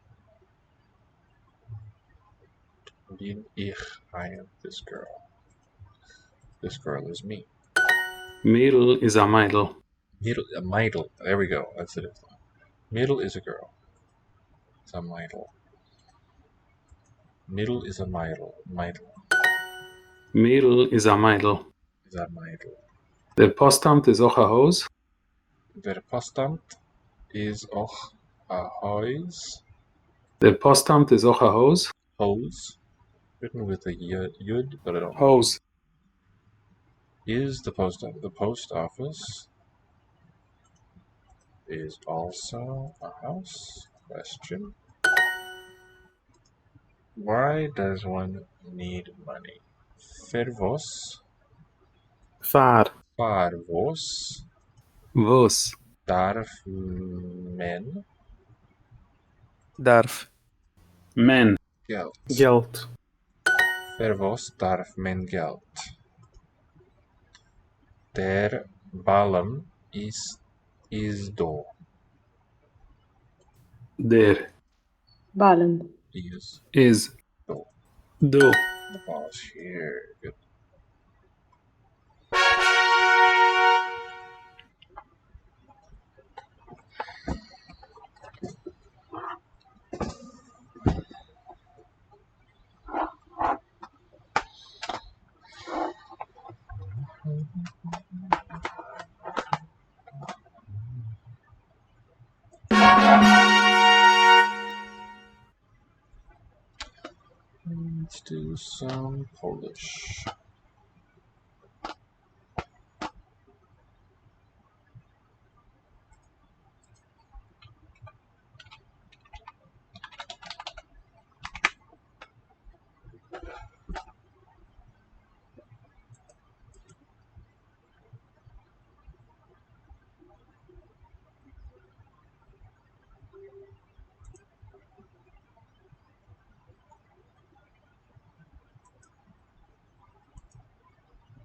S1: bin ich. I am this girl. This girl is me.
S5: Mädel is a Meidel.
S1: A Meidel. There we go. That's it. Middle is a girl. It's a Meidel. Middle is a Meidel. Meidel
S5: Mädel is a Meidel.
S1: is a Meidel.
S5: Der Postamt is auch a Haus.
S1: Der Postamt is auch a Haus.
S5: Der Postamt is auch a Haus.
S1: Hose. Written with a yud, but I don't know.
S6: Hose.
S1: Is the post office. The post office is also a house? Question. Why does one need money? Fervos.
S6: Far.
S1: Farvos.
S5: Was?
S1: Darf men
S6: Darf.
S5: Men.
S1: Geld.
S6: Geld.
S1: Fervos darf men Geld. Der Ballen is do.
S5: Der
S7: Ballen.
S1: Is
S5: is
S1: do.
S5: do.
S1: The ball is here. Good. Let's do some Polish.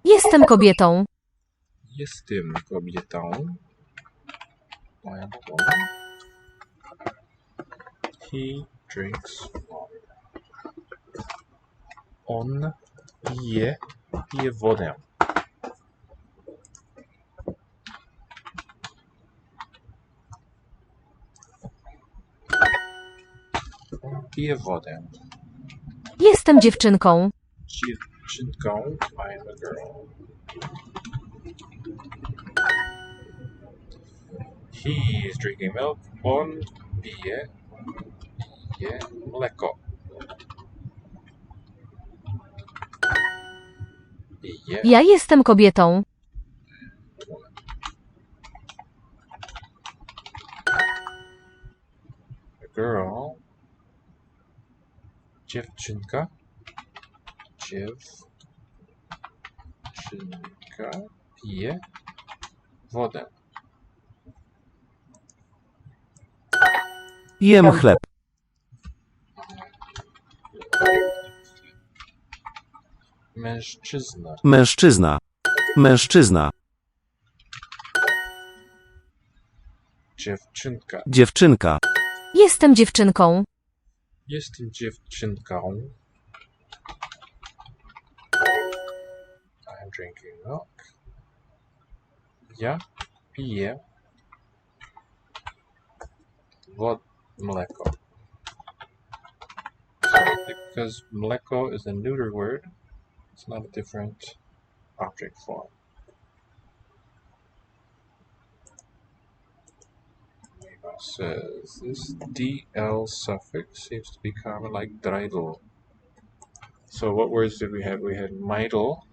S2: Jestem kobietą.
S1: Jestem kobietą. I am a woman. He drinks water. On pije wodę. On pije wodę.
S2: Jestem dziewczynką.
S1: Dziewczynką. I am a girl. He is drinking milk. On pije mleko. Pije
S2: Ja jestem kobietą.
S1: girl. Dziewczynka. Dziewczynka pije wodę.
S3: Jem chleb.
S1: Mężczyzna.
S3: Mężczyzna. Mężczyzna.
S1: Dziewczynka.
S3: Dziewczynka.
S2: Jestem dziewczynką.
S1: Jestem dziewczynką. I'm drinking milk. Ja piję mleko. So because mleko is a neuter word, it's not a different object form. Eva says this DL suffix seems to be common like dreidel. So what words did we have? We had meidel,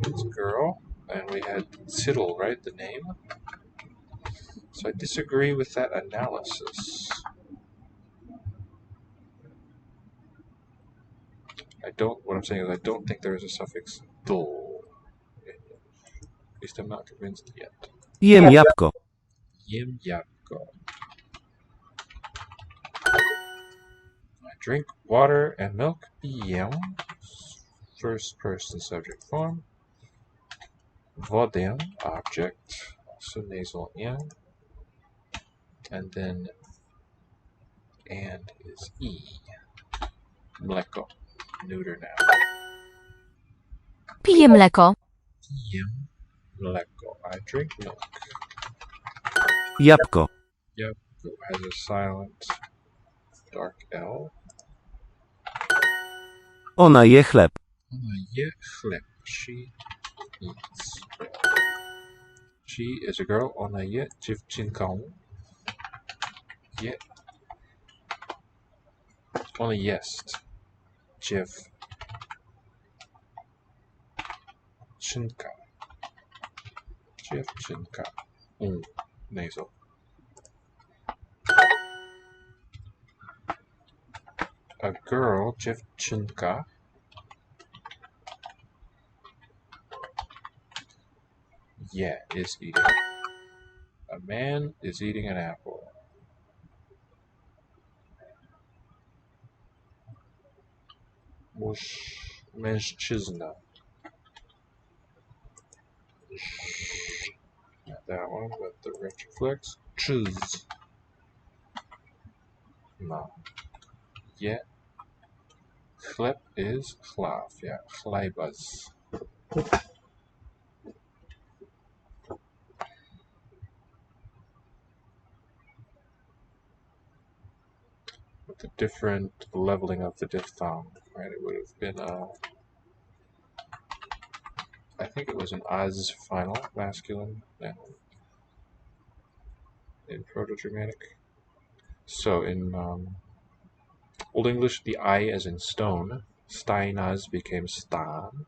S1: it's girl, and we had Siddle, right, the name? So I disagree with that analysis. What I'm saying is I don't think there is a suffix dol. At least I'm not convinced yet.
S3: Jem jabłko.
S1: Jem jabłko. I drink water and milk. Piję. First person subject form. Wodę, object, also nasal in. And then and is e. Mleko, neuter noun.
S2: Piję mleko.
S1: Piję mleko. I drink milk.
S3: Jabłko.
S1: Jabłko has a silent dark L.
S3: Ona je chleb.
S1: Ona je chleb. She eats. She is a girl. Ona je dziewczynką. Je. Ona jest dziewczynka. Dziewczynka. Nasal. A girl, dziewczynka. Yeah, is eating. A man is eating an apple. Mężczyzna. Not that one, but the retroflex. Czyz. No. Yeah. Chleb is chlaf. Yeah, chlebas. With the different leveling of the diphthong, right? It would have been I think it was an as final, masculine, in Proto-Germanic. So in Old English, the I as in stone, steinas became stan,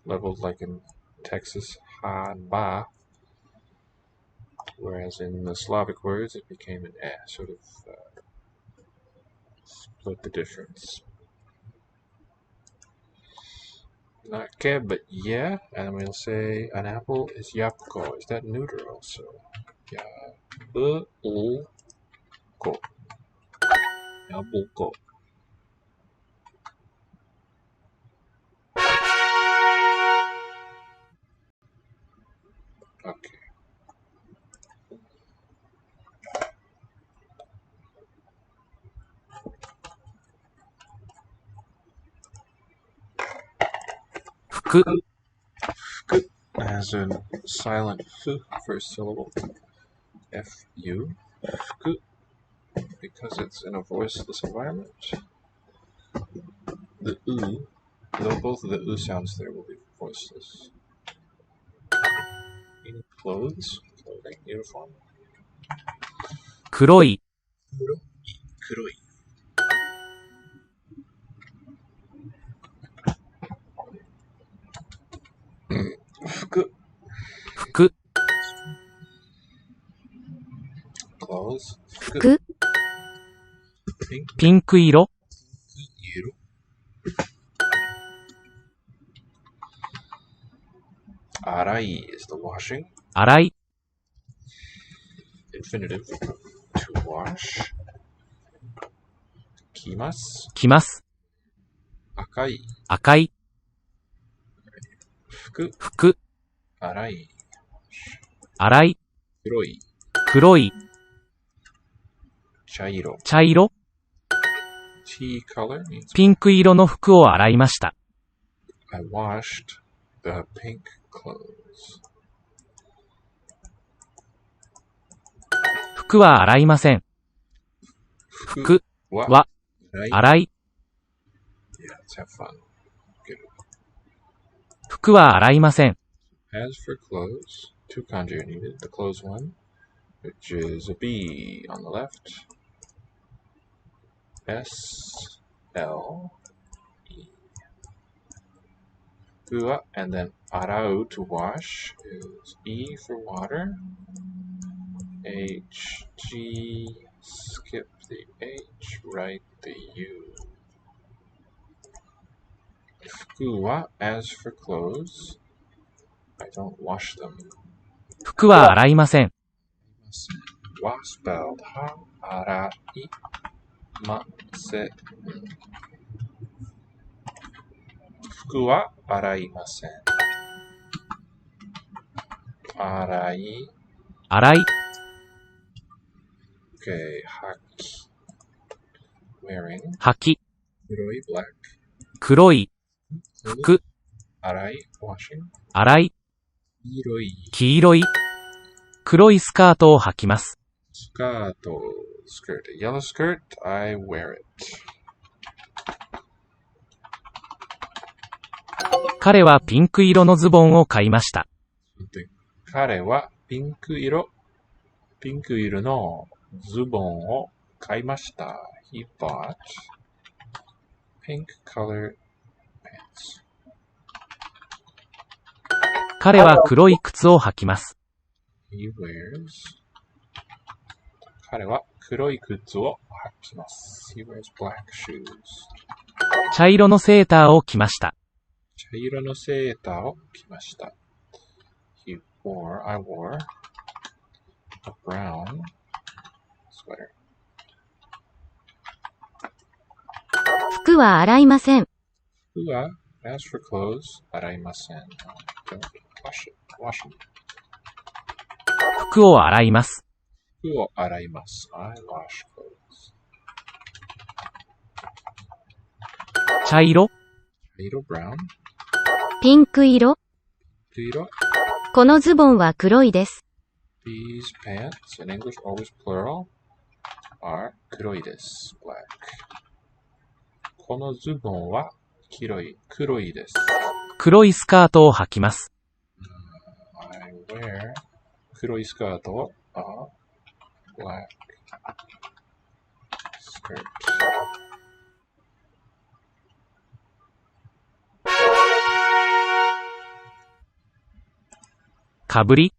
S1: leveled like in Texas, ha and ba, whereas in the Slavic words it became an eh, sort of split the difference. Not ke, but yeah, and we'll say an apple is jabłko. Is that neuter also? Jabłko. Jabłko. Okay.
S3: Fuku.
S1: As in silent f, first syllable. F-U. Fuku. Because it's in a voiceless environment. The U, though both of the U sounds there will be voiceless. Meaning clothes, clothing, uniform.
S3: 黒い。
S1: 黒い. Fuku.
S3: 服。
S1: Clothes.
S3: ピンク色。
S1: 色。洗い is the washing.
S3: 洗い。
S1: Infinitive. To wash. 着ます。
S3: 着ます。
S1: 赤い。
S3: 赤い。
S1: 服。
S3: 服。
S1: 洗い。
S3: 洗い。
S1: 黒い。
S3: 黒い。
S1: 茶色。
S3: 茶色。
S1: Tea color means
S3: ピンク色の服を洗いました。
S1: I washed the pink clothes.
S3: 服は洗いません。服は洗い。
S1: Yeah, let's have fun. Good.
S3: 服は洗いません。
S1: As for clothes, two kanji are needed. The clothes one, which is a B on the left. S, L, E. Ua, and then arau to wash is E for water. H, G, skip the H, write the U. Fuku wa, as for clothes, I don't wash them.
S3: 服は洗いません。
S1: Wa spelled ha, arai, ma, se. Fuku wa araimasen. Arai.
S3: 洗い。
S1: Okay, haki. Wearing.
S3: 履き。
S1: Kuroi, black.
S3: 黒い。服。
S1: Arai, washing.
S3: 洗い。
S1: Kiroi.
S3: 黄色い。黒いスカートを履きます。
S1: Skirt. Skirt. A yellow skirt, I wear it.
S3: 彼はピンク色のズボンを買いました。
S1: 彼はピンク色のズボンを買いました。He bought pink colored pants.
S3: 彼は黒い靴を履きます。
S1: 彼は黒い靴を履きます。He wears black shoes.
S3: 茶色のセーターを着ました。
S1: 茶色のセーターを着ました。I wore a brown sweater.
S2: 服は洗いません。
S1: 服は as for clothes, 洗いません。Don't wash them.
S3: 服を洗います。
S1: 服を洗います。I wash clothes.
S3: 茶色。
S1: 茶色 brown.
S2: ピンク色。
S1: 黄色。
S2: このズボンは黒いです。
S1: These pants, in English always plural, are 黒いです。black. このズボンは黒いです。
S3: 黒いスカートを履きます。
S1: I wear 黒いスカートを black skirt.
S3: かぶり。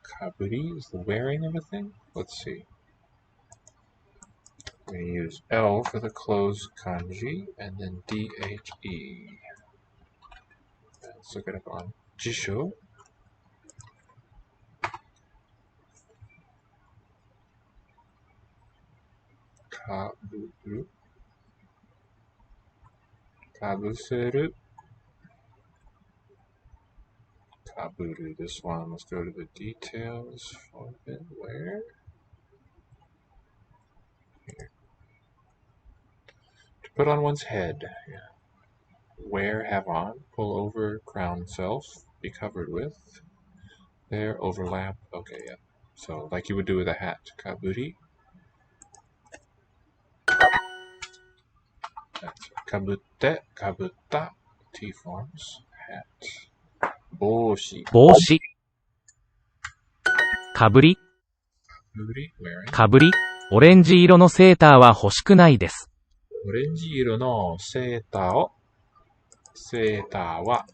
S1: かぶり is the wearing of a thing? Let's see. We're going to use L for the closed kanji and then DHE. Let's look it up on Jisho. Kaburu. Kabuseru. Kaburu. This one. Let's go to the details for it. Where? Here. To put on one's head. Yeah. Wear, have on, pull over, crown self, be covered with. There, overlap. Okay, yeah. So, like you would do with a hat. Kaburi. That's kabutte, kabutta, T forms. Hat. Boshi.
S3: 帽子。かぶり。
S1: Kaburi, wearing.
S3: かぶり。オレンジ色のセーターは欲しくないです。
S1: オレンジ色のセーターは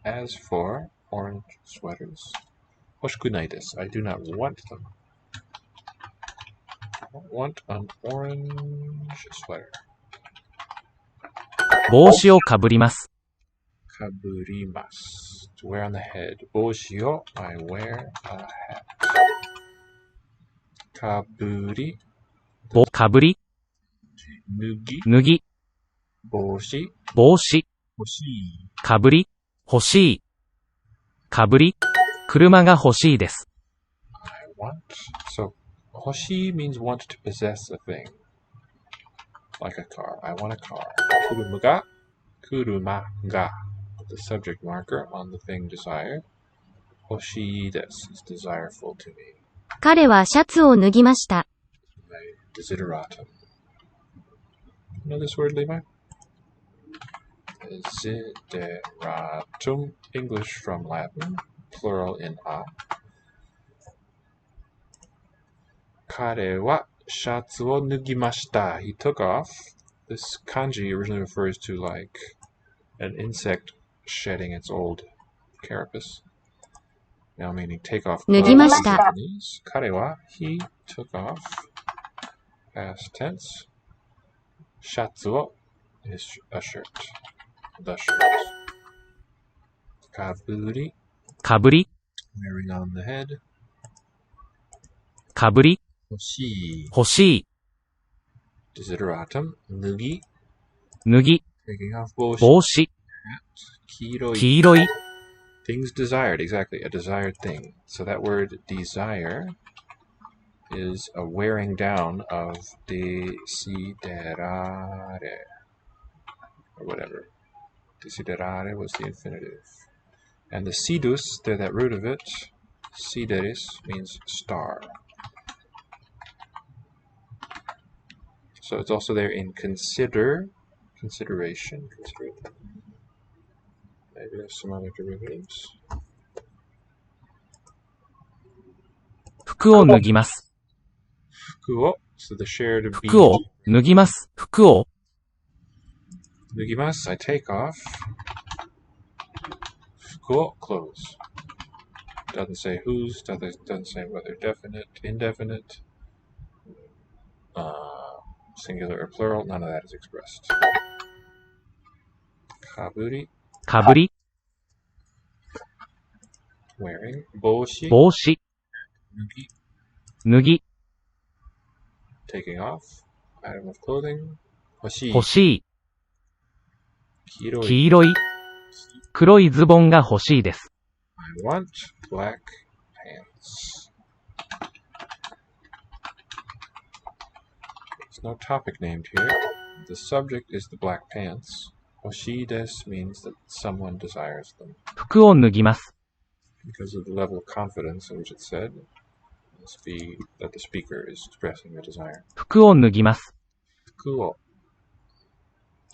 S1: as for orange sweaters 欲しくないです。I do not want them. want an orange sweater.
S3: 帽子をかぶります。
S1: Kaburimasu. To wear on the head. Boshi o I wear a hat. Kaburi.
S3: かぶり、
S1: Nugi.
S3: 脱ぎ、
S1: Boshi.
S3: 帽子、
S1: Hoshi.
S3: かぶり、欲しい。かぶり、車が欲しいです。
S1: I want. So, hoshi means want to possess a thing. Like a car. I want a car. Kuruma ga. Kuruma ga. The subject marker on the thing desired. Hoshi desu is desireful to me.
S2: 彼はシャツを脱ぎました。
S1: My desideratum. You know this word, Levi? Desideratum. English from Latin. Plural in a. Kare wa shatsu o nugimashita. He took off. This kanji originally refers to like an insect shedding its old carapace. Now meaning take off clothes.
S2: 脱ぎました。
S1: Kare wa, he took off. Past tense. Shatsu o is a shirt. The shirt. Kaburi,
S3: かぶり、
S1: wearing on the head.
S3: かぶり、
S1: Hoshi,
S3: 欲しい。
S1: desideratum. Nugi,
S3: 脱ぎ、
S1: taking off boshi.
S3: 帽子、
S1: Kiroi,
S3: 黄色い。
S1: things desired, exactly, a desired thing. So that word desire is a wearing down of desiderare, or whatever. Desiderare was the infinitive. And the sidus, they're that root of it. Sideris means star. So it's also there in consideration. Consider. Maybe there's some other derivatives.
S3: 服を脱ぎます。
S1: Fukuo, so the shared
S3: 服を
S1: B.
S3: 脱ぎます。服を
S1: Nugimasu, I take off. Fukuo, clothes. Doesn't say whose, doesn't say whether definite, indefinite, singular or plural, none of that is expressed. Kaburi,
S3: かぶり、
S1: wearing. Boshi,
S3: 帽子、
S1: nugi,
S3: 脱ぎ、
S1: taking off. Item of clothing. Hoshi,
S3: 欲しい。
S1: kiroi,
S3: 黄色い。黒いズボンが欲しいです。
S1: I want black pants. There's no topic named here. The subject is the black pants. Hoshi desu means that someone desires them.
S3: 服を脱ぎます。
S1: Because of the level of confidence in which it's said, it must be that the speaker is expressing a desire.
S3: 服を脱ぎます。
S1: Fukuo.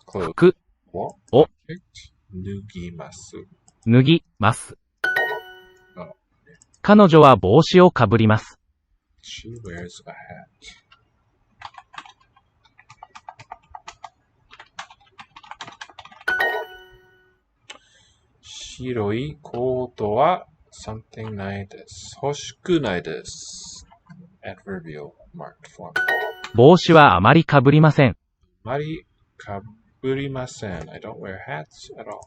S1: Clothes.
S3: 服、
S1: Wo.
S3: O.
S1: Object. Nugimasu.
S3: 脱ぎます。
S1: Oh.
S3: 彼女は帽子をかぶります。
S1: She wears a hat. Shiroi koto wa something nai desu. Hoshiku nai desu. Adverbial marked form.
S3: 帽子はあまりかぶりません。
S1: Mari kaburimasen. I don't wear hats at all.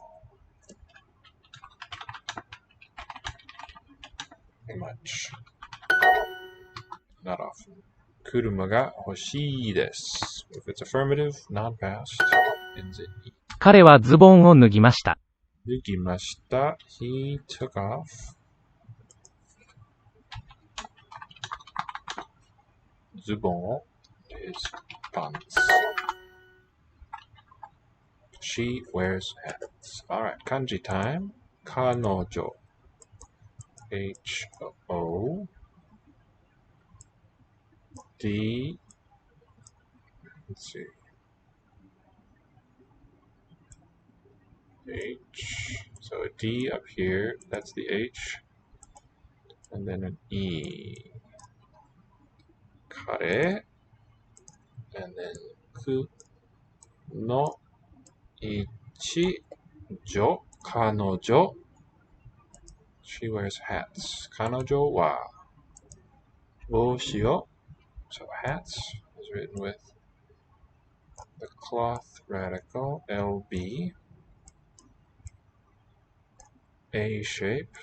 S1: Much. Not often. Kuruma ga hoshii desu. If it's affirmative, non-past, ends in e.
S3: 彼はズボンを脱ぎました。
S1: Nugimashita. He took off. Zubon is pants. She wears hats. Alright, kanji time. Kanojo. H-O. D. Let's see. H. So a D up here. That's the H. And then an E. Kare. And then ku no ichi jo. Kanojo. She wears hats. Kanojo wa boshi o So hats is written with the cloth radical LB, A shape,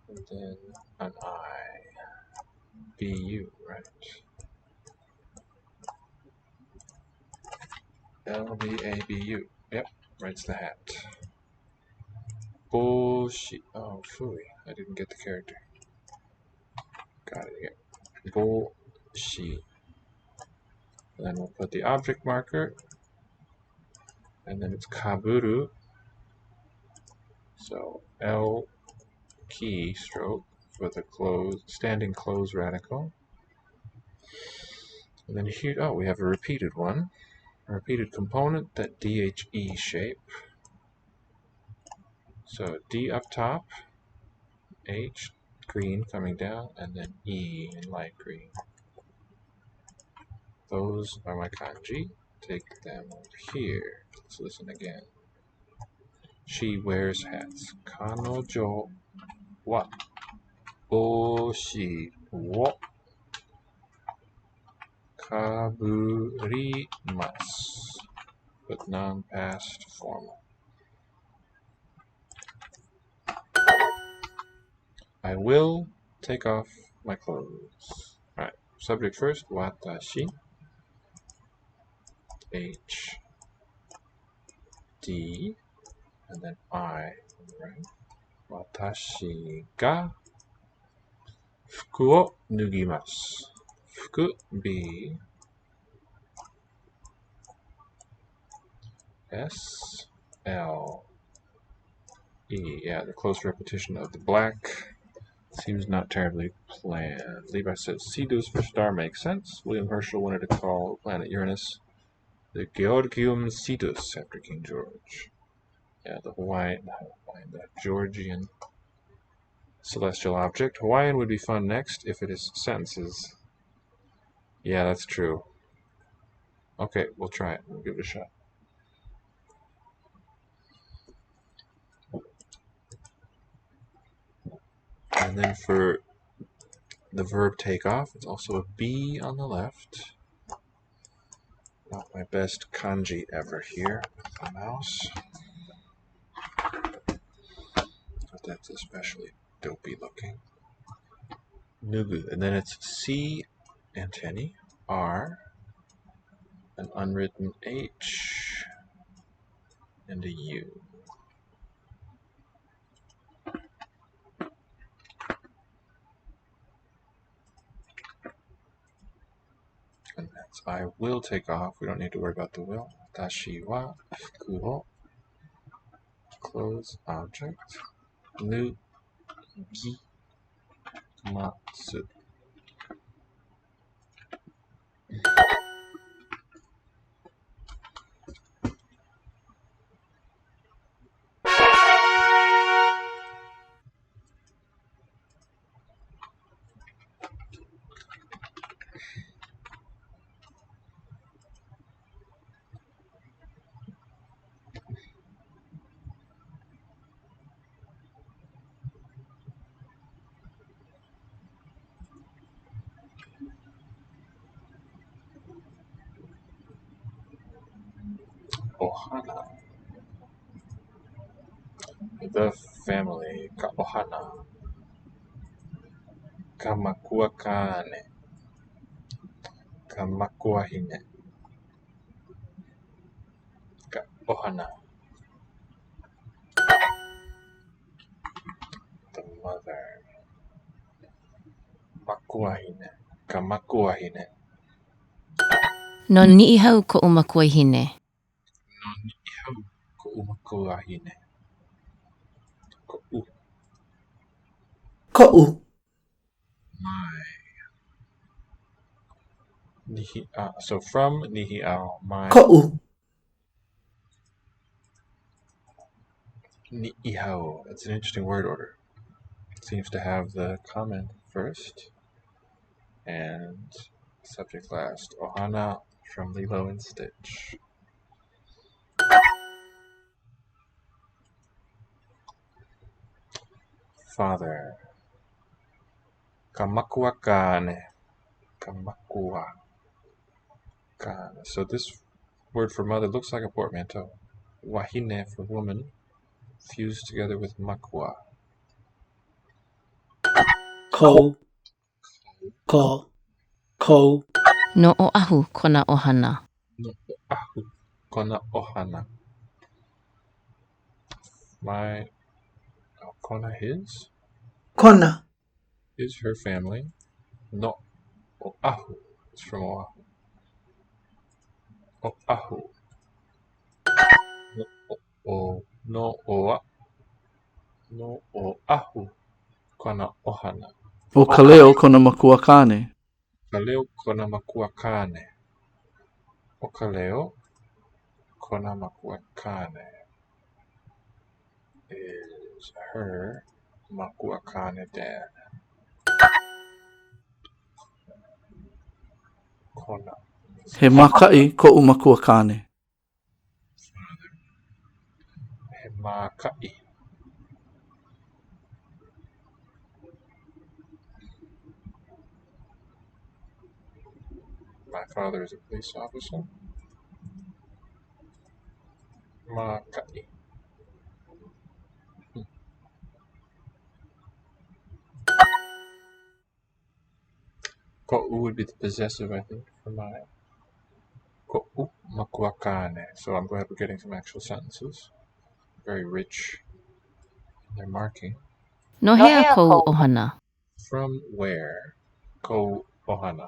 S1: and then an I, BU, right? LBABU. Yep, writes the hat. Bullshit. Oh, phooey. I didn't get the character. Got it here. Bullshit. And then we'll put the object marker. And then it's kaburu. So L key stroke for the standing close radical. And then here, oh, we have a repeated one. A repeated component, that DHE shape. So D up top, H green coming down, and then E in light green. Those are my kanji. Take them over here. Let's listen again. She wears hats. Kanojo wa oshi wo kaburimasu. But non-past formal. I will take off my clothes. Alright, subject first, watashi. H, D, and then I, right? Watashi ga fuku o nugimasu. Fuku, B, S, L, E. Yeah, the close repetition of the black seems not terribly planned. Levi says, Sidus for star makes sense. William Herschel wanted to call planet Uranus the Georgium Sidus after King George. Yeah, the Georgian celestial object. Hawaiian would be fun next if it is sentences. Yeah, that's true. Okay, we'll try it. We'll give it a shot. And then for the verb take off, it's also a B on the left. Not my best kanji ever here with the mouse. But that's especially dopey looking. Nugu. And then it's C antennae, R, an unwritten H, and a U. And that's I will take off. We don't need to worry about the will. Tashi wa fuku o. Close object. Nugimasu. Ohana. The family. Ka ohana. Kamakua kane. Kamakua hine. Ka ohana. The mother. Makua hine. Kamakua hine.
S2: No ni'ihau ko umakua hine.
S1: No ni'ihau ko umakua hine. Ko u.
S7: Ko'u.
S1: My. So from nihi'au, my.
S7: Ko'u.
S1: Ni'ihau. That's an interesting word order. It seems to have the comment first and subject last. Ohana from Lilo and Stitch. Father. Kamakua kane. Kamakua kane. So this word for mother looks like a portmanteau. Wahine for woman, fused together with makua.
S7: Ko. Ko. Ko.
S2: No oahu kona ohana.
S1: No ahu kona ohana. My kona his?
S7: Kona.
S1: Is her family. No oahu is from Oahu. Oahu. No oa. No oahu kona ohana.
S8: O ka leo kona makua kane.
S1: Kaleo kona makua kane. O kaleo kona makua kane is her makua kane dad. Kona.
S8: He makai ko u makua kane.
S1: He makai. My father is a police officer. Makai. Ko'u would be the possessive, I think, for my ko'u makua kane. So I'm glad we're getting some actual sentences. Very rich in their marking.
S2: No hea kou ohana.
S1: From where? Ko ohana.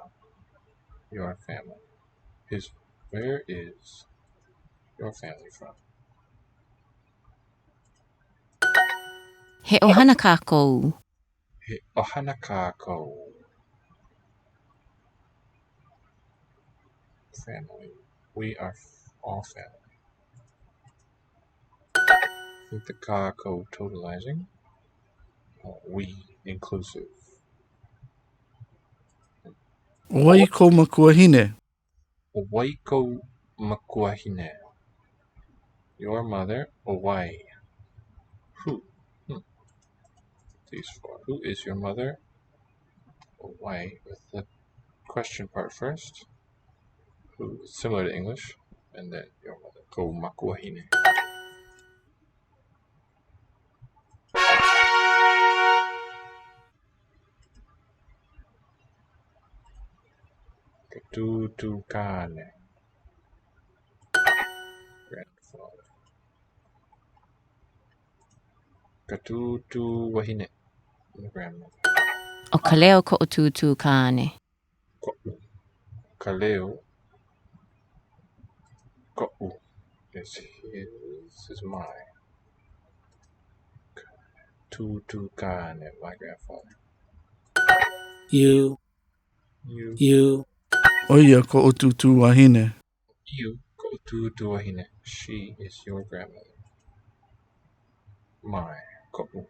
S1: Your family. Where is your family from?
S2: He ohana ka kou.
S1: He ohana ka ko. Family. We are all family. I think the ka ko totalizing. We inclusive.
S8: Wai ko makua hine.
S1: Owaiko makuahine. Your mother, Owai. Who? These four. Who is your mother? Owai, with the question part first. Who is similar to English. And then your mother. Ko makuahine. Tutukane. Grandfather. Katutu wahine. Grandmother.
S2: O ka leo ko o tutu kane.
S1: Ko'u. Kaleo. Ko'u is his, is mine. Tutukane, my grandfather.
S7: You.
S8: Oia ko o tutu wahine.
S1: You go to Duahine. She is your grandmother. My ko'u.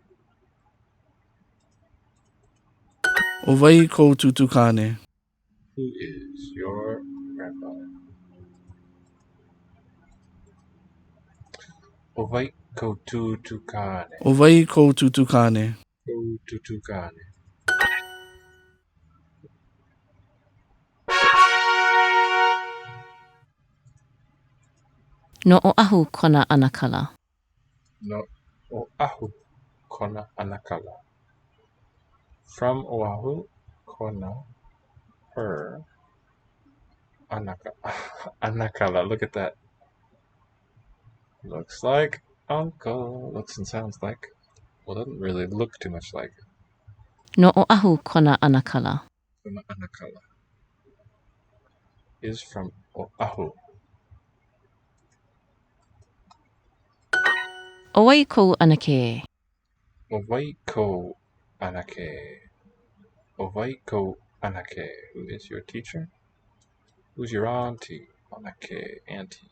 S8: O wai ko tutu kane.
S1: Who is your grandfather? Ovai ko tutukane.
S8: O wai ko tutu kane.
S1: Ko tutukane.
S2: No oahu kona anakala.
S1: No Oahu kona anakala. From Oahu kona her anakala. Look at that. Looks like uncle. Looks and sounds like. Well, doesn't really look too much like
S2: No oahu kona anakala.
S1: kona anakala. Is from Oahu.
S2: O wai kou anake.
S1: Owaiko Anake. Owaiko Anake. Who is your teacher? Who's your auntie? Anake, auntie.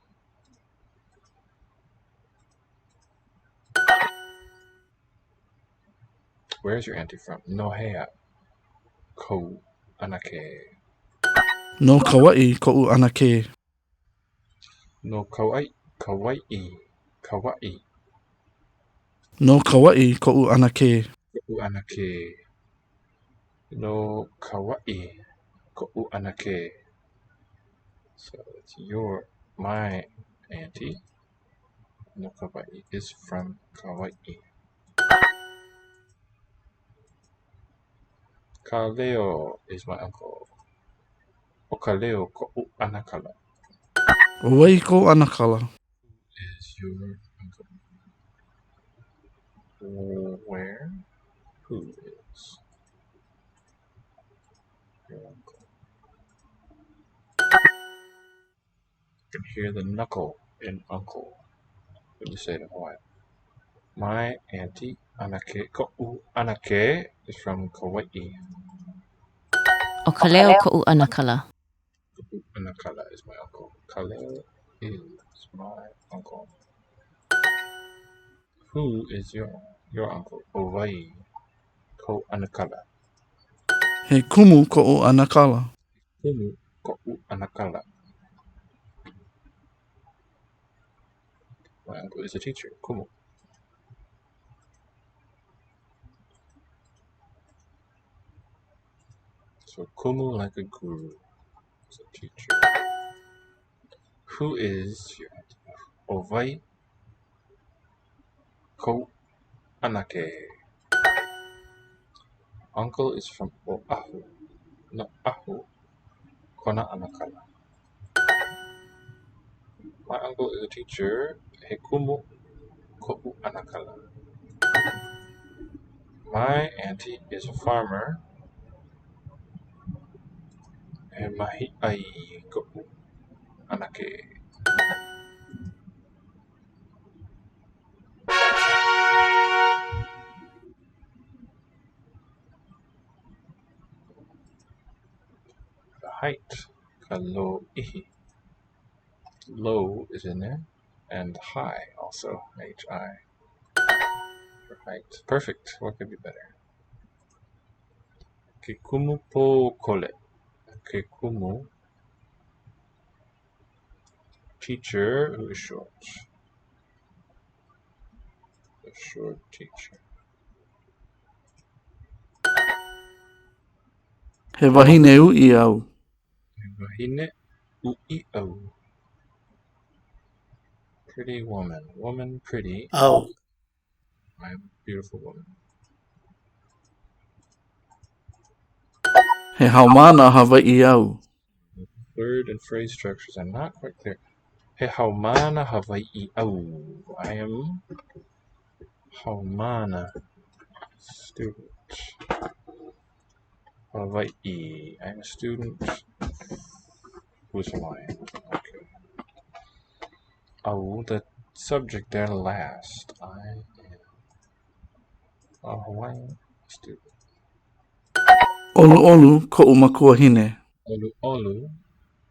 S1: Where's your auntie from? Nohea. Ko Anake.
S8: No kawai ko u anake.
S1: No Kauai. Kauai. Kauai.
S8: No kawai ko u anake.
S1: Ko Anake. No kawaii ko'u anake. So it's my auntie. No kawaii is from kawaii. Kaleo is my uncle. O kaleo ko'u anakala
S8: Oi ko anakala.
S1: is your uncle. Where? Who is your uncle? You can hear the knuckle in uncle when you say it in Hawaiian. My auntie Anake ko'u anake is from Kauai.
S9: O ka leo ko'u anakala.
S1: Ko'u anakala is my uncle. Kaleo is my uncle. Who is your uncle? Owai ko anakala.
S8: He kumu ko o anakala.
S1: Kumu ko'u anakala. My uncle is a teacher. Kumu. So kumu like a guru is a teacher. Who is your auntie? Owai ko anake. Uncle is from Oahu. No Ahu. Kona anakala. My uncle is a teacher. He kumu ko'u anakala. My auntie is a farmer. And mahi ai ko'u anake. The height. Kalo ihi. Low is in there. And high also. H-I. For height. Perfect. What could be better? Kikumu po kole. Kikumu. Teacher who is short. A short teacher.
S8: He wahine ui au.
S1: Wahine ui au. Pretty woman. Woman pretty.
S7: Oh.
S1: My beautiful woman.
S8: He haumana Hawaii au.
S1: Word and phrase structures are not quite clear. He haumana Hawaii au. I am haumana student. Hawaii. I'm a student who's Hawaiian. Okay. Au, the subject there last. I am a Hawaiian student.
S8: Olu olu ko o makua hine.
S1: Olu olu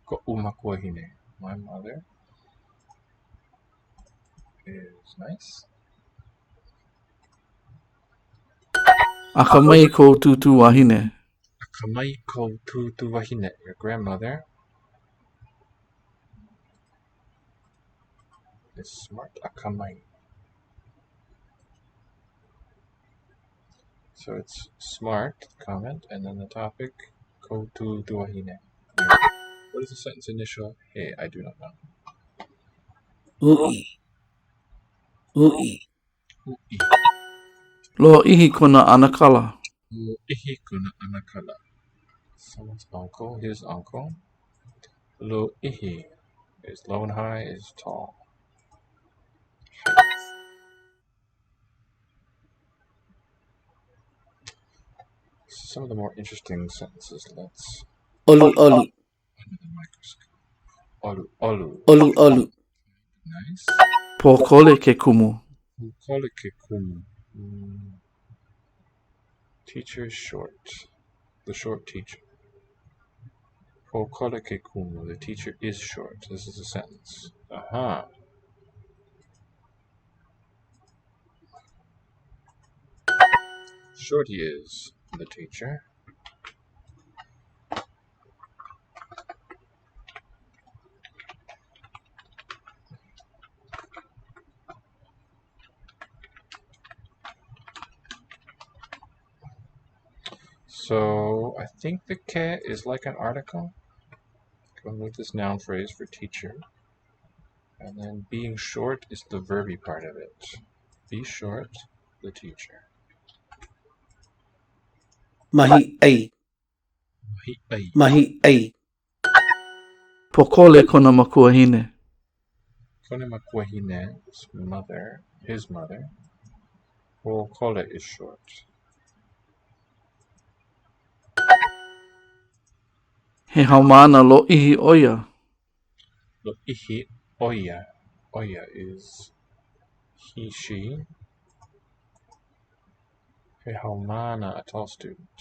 S1: ko'u makuahine. My mother is nice.
S8: Aka mai ko tutu wahine.
S1: Akamai ko tutu wahine. Your grandmother is smart. Akamai. So it's smart, comment, and then the topic, ko tutu wahine. What is the sentence initial? Hey, I do not know.
S7: Ui. Ui.
S1: U'i.
S8: Lo ihi kona anakala.
S1: Ihi kuna anakala. Someone's uncle, his uncle. Lo ihi is low and high, is tall. Height. Some of the more interesting sentences. Let's
S7: Olu olu.
S1: under the microscope. Olu olu.
S7: Olu olu.
S1: Nice.
S8: Pokole ke kumu.
S1: Ukole ke kumu. Teacher is short. The short teacher. Pokole ke kumu. The teacher is short. This is a sentence. Aha. Short he is, the teacher. So I think the ke is like an article. Going with this noun phrase for teacher. And then being short is the verby part of it. Be short, the teacher.
S7: Mahi ai.
S1: Ai.
S7: Mahi ai.
S8: Pokole kona makuahine.
S1: Konemakuahine's mother, his mother. Kole is short.
S8: He haumana lo ihi oia.
S1: Lo ihi oya. Oya is he, she. He haumana, a tall student.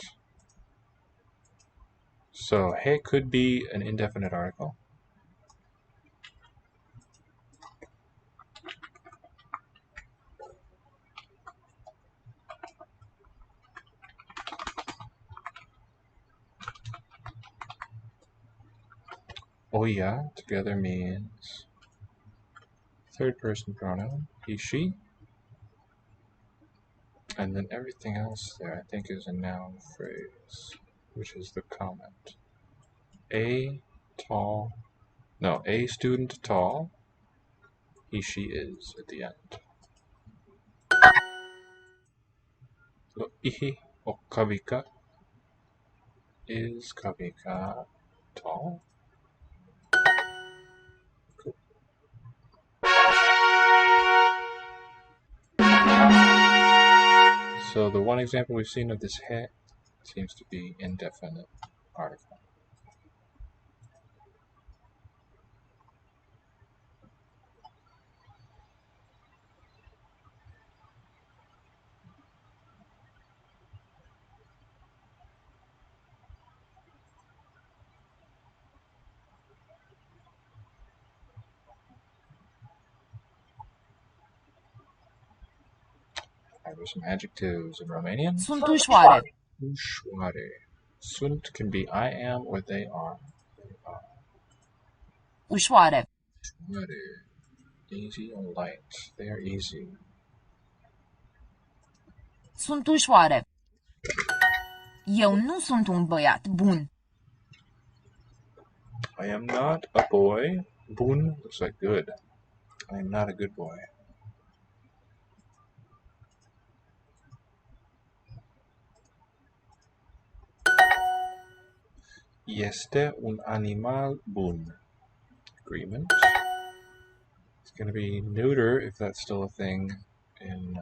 S1: So he could be an indefinite article. Oya together means third person pronoun, he, she. And then everything else there, I think, is a noun phrase, which is the comment. A student tall, he, she is at the end. So ihi o kavika is kavika tall. Cool. So the one example we've seen of this he seems to be indefinite article. There's some adjectives in Romanian.
S4: Sunt ușoare.
S1: Ușoare. Sunt can be I am or they are.
S4: Ușoare.
S1: Ușoare. Easy and light. They are easy.
S4: Sunt ușoare. Eu nu sunt un băiat bun.
S1: I am not a boy. Bun looks like good. I am not a good boy. Este un animal bun. Agreement. It's going to be neuter if that's still a thing in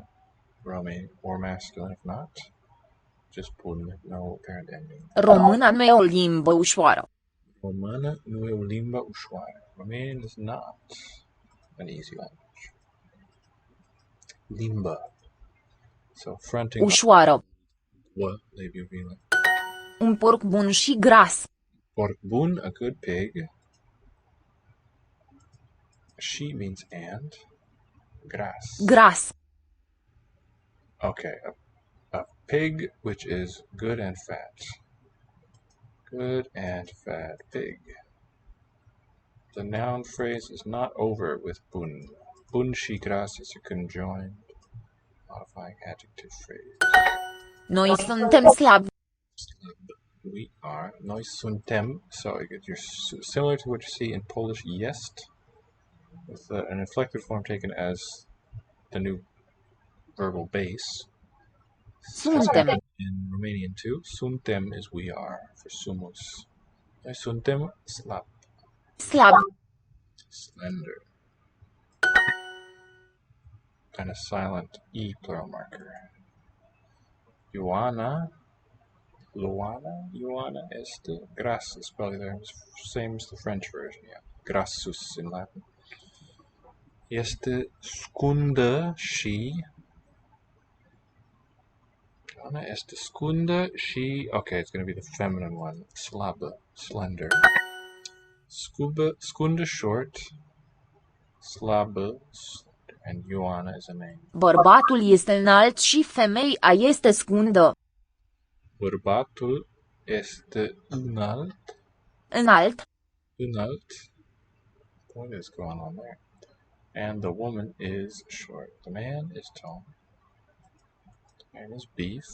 S1: Romanian, or masculine if not. Just bun, no parent ending.
S4: Româna nu e o limbă ușoară.
S1: Romana nu e o limba ușoară. Romanian is not an easy language. Limba. So fronting
S4: Ușoară.
S1: what labial.
S4: Un porc bun și gras.
S1: Porc bun, a good pig. She means and. Gras.
S4: Gras.
S1: Okay, a pig which is good and fat. Good and fat pig. The noun phrase is not over with bun. Bun și gras is a conjoined modifying adjective phrase.
S4: Noi suntem slabi.
S1: We are. Noi suntem. So you're similar to what you see in Polish jest, with an inflected form taken as the new verbal base.
S4: Suntem.
S1: In Romanian too. Suntem is we are for sumus. Noi suntem slab.
S4: Slab.
S1: Slender. And a silent E plural marker. Ioana. Ioana este gras is probably the same as the French version, yeah. Grassus in Latin. Este scundă și Ioana este scundă și okay, it's going to be the feminine one. Slabă, slender. Scundă short. Slabă, and Ioana is a name.
S4: Bărbatul este înalt și femeia este scundă.
S1: Bărbatul este înalt.
S4: Înalt.
S1: Înalt. What is going on there? And the woman is short. The man is tall. The man is beef.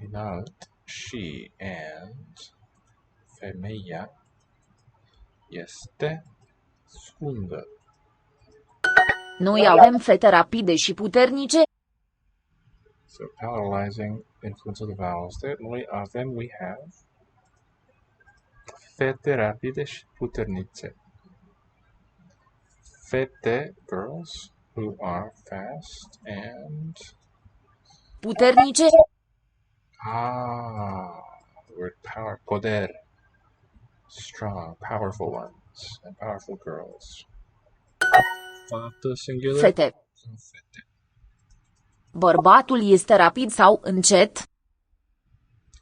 S1: Inalt, she, and femeia este scundă.
S4: Noi avem fete rapide și puternice.
S1: So palatalizing influence of the vowels there. Noi avem, we have. Fete rapide și puternice. Fete, girls, who are fast and...
S4: Puternice.
S1: The word power, poder. Strong, powerful ones, and powerful girls. Fată singular.
S4: Fete.
S1: Fete.
S4: Bărbatul este rapid sau încet?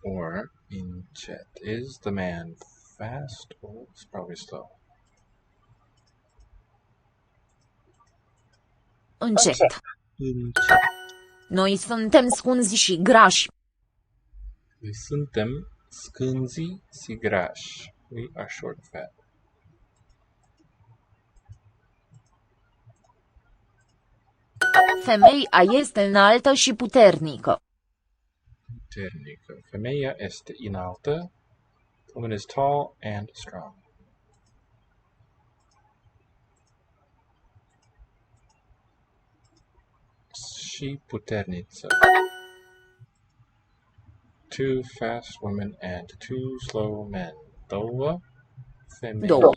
S1: Or inchet. Is the man fast or it's probably slow?
S4: Încet.
S1: Inchet.
S4: Noi suntem scunzi și grași.
S1: Noi suntem scânzi și grași. We are short and fat.
S4: Femeia este înaltă și puternică.
S1: Puternică. Femeia este inaltă. The woman is tall and strong. Și puterniță. Two fast women and two slow men. Două femei.
S4: Două.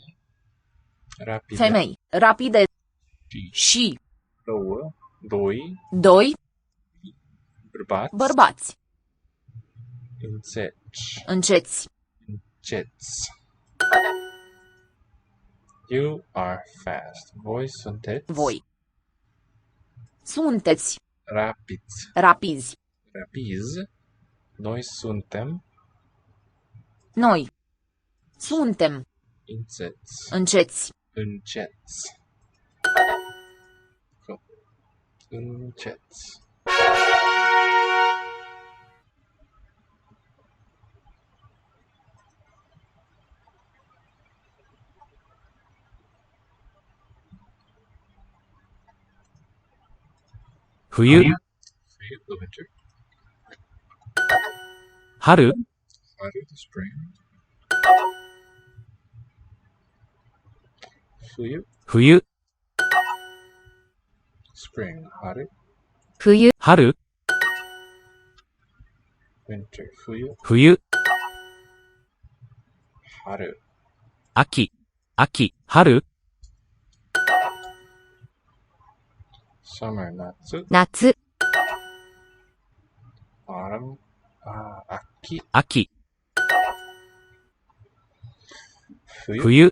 S1: Rapide.
S4: Femei rapide
S1: Și
S4: și
S1: doi bărbați.
S4: bărbați
S1: Înțeci.
S4: înceți.
S1: Jets. You are fast. Voi sunteți
S4: Sunteți
S1: rapizi.
S4: rapizi.
S1: Rapizi. Noi suntem
S4: Noi suntem
S1: înceți.
S4: înceți.
S1: Înceți.
S3: Fuyu,
S1: The winter.
S3: 春、
S1: The spring. Fuyu.
S3: 冬、
S1: Spring. Haru.
S2: 冬、
S3: 春、
S1: Winter. Fuyu.
S3: 冬、
S1: Haru.
S3: 秋、秋、春、
S1: Summer. Natsu.
S2: 夏、
S1: Autumn. Aki.
S3: 秋、
S1: Fuyu.
S3: 冬、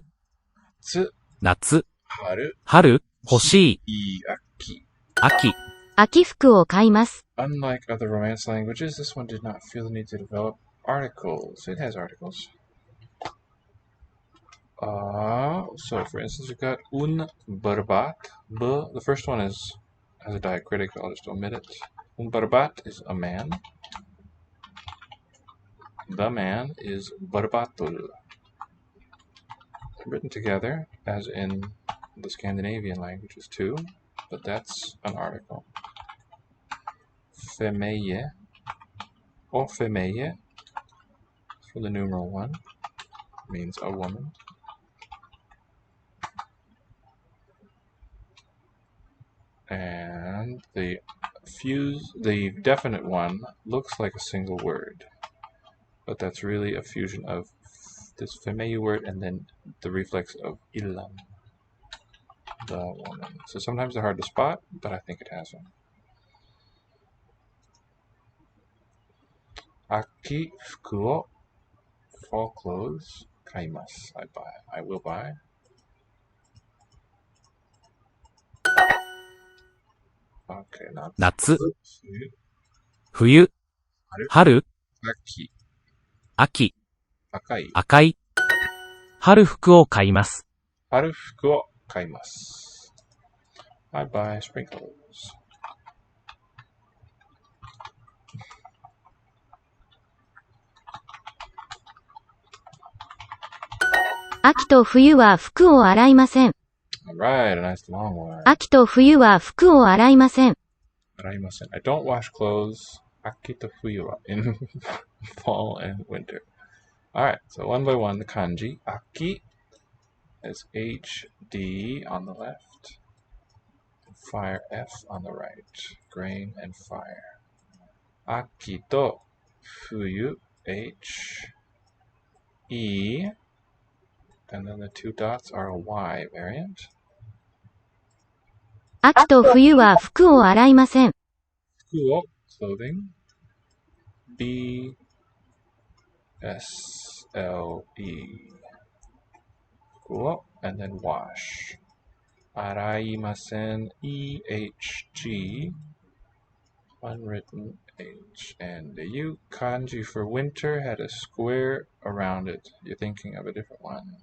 S1: Tsu.
S3: 夏、
S1: Haru.
S3: 春、欲しい、
S1: Aki.
S3: 秋、
S2: 秋服を買います。
S1: Unlike other Romance languages, this one did not feel the need to develop articles. It has articles. So for instance, we've got un bărbat. The first one has a diacritic, I'll just omit it. Un bărbat is a man. The man is bărbatul. Written together, as in the Scandinavian languages too, but that's an article. Femeie, or femeie, for the numeral one, means a woman. And the definite one looks like a single word, but that's really a fusion of this femeie word and then the reflex of illam, the woman. So sometimes they're hard to spot, but I think it has them. Aki fuku o, fall clothes, kaimasu, I will buy. Okay, now
S3: 夏、冬、春、
S1: Aki,
S3: 秋、
S1: akai.
S3: 赤い、春服を買います。
S1: Haru fuku o kaimasu. I buy spring clothes.
S2: 秋と冬は服を洗いません。
S1: Alright, a nice long one.
S2: 秋と冬は服を洗いません。
S1: I don't wash clothes Aki to fuyu wa in fall and winter. Alright, so one by one, the kanji. Aki is HD on the left. Fire F on the right. Grain and fire. Aki to fuyu H E, and then the two dots are a Y variant.
S2: 秋と冬は服を洗いません。
S1: Fukuo, clothing. B S L E. Fukuo, and then wash. Araimasen E H G. Unwritten H. And the U kanji for winter had a square around it. You're thinking of a different one.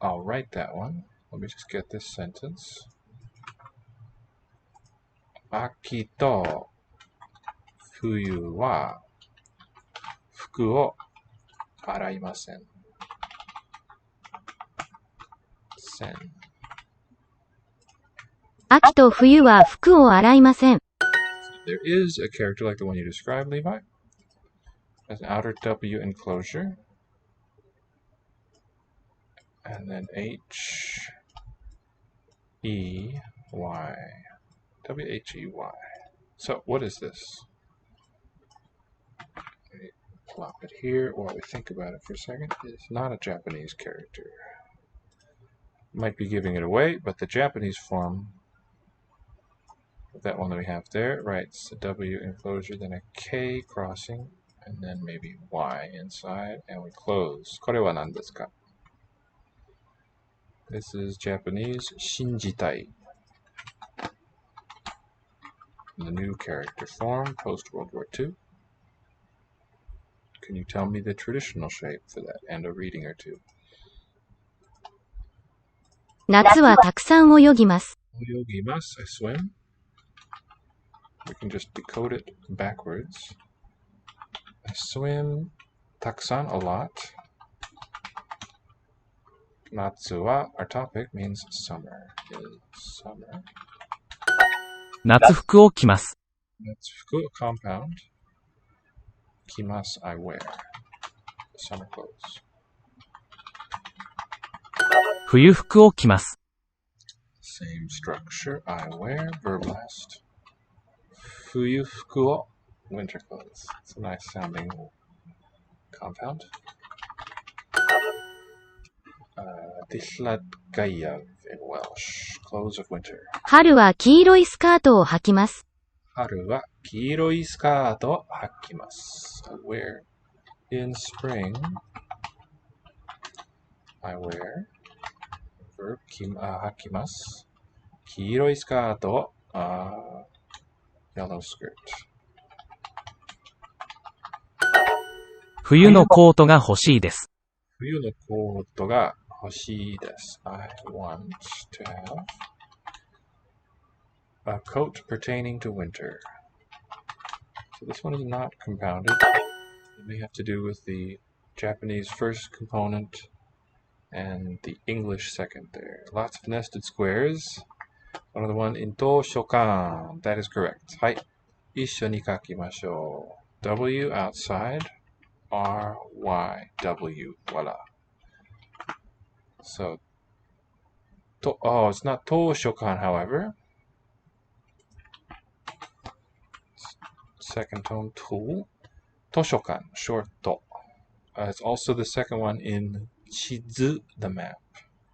S1: I'll write that one. Let me just get this sentence. Aki to fuyu wa fuku o araimasen. Sen.
S2: 秋と冬は服を洗いません。
S1: There is a character like the one you described, Levi. There's an outer W enclosure. And then H E Y. W H E Y. So what is this? Let me plop it here while we think about it for a second. It's not a Japanese character. Might be giving it away, but the Japanese form, that one that we have there, right, it's a W enclosure, then a K crossing, and then maybe Y inside, and we close. これは何ですか? This is Japanese Shinjitai. The new character form post World War II. Can you tell me the traditional shape for that and a reading or two?
S2: 夏はたくさん泳ぎます。
S1: Yogimas, I swim. We can just decode it backwards. I swim taksan a lot. Natsu wa, our topic, means summer. Is summer.
S3: 夏服を着ます。
S1: That's fuku, compound. Kimas, I wear. Summer clothes.
S3: 冬服を着ます。
S1: Same structure, I wear, verb last. Fuyu fuku o, winter clothes. It's a nice sounding compound. Tislat gayav in Welsh, clothes of winter.
S2: 春は黄色いスカートを履きます。
S1: Haru wa kiiroi skaato o hakimasu. I wear in spring. I wear verb hakimasu. Kiiroi skaato, yellow skirt.
S3: 冬のコートが欲しいです。
S1: Fuyu no koto ga hoshii desu. I want to have a coat pertaining to winter. So this one is not compounded. It may have to do with the Japanese first component and the English second there. Lots of nested squares. Another one, into shokan. That is correct. Hai. Issho ni kakimashou. W outside. R, Y, W. Voila. So, it's not to shokan, however. Second tone, to. Toshokan, short to. It's also the second one in chizu, the map.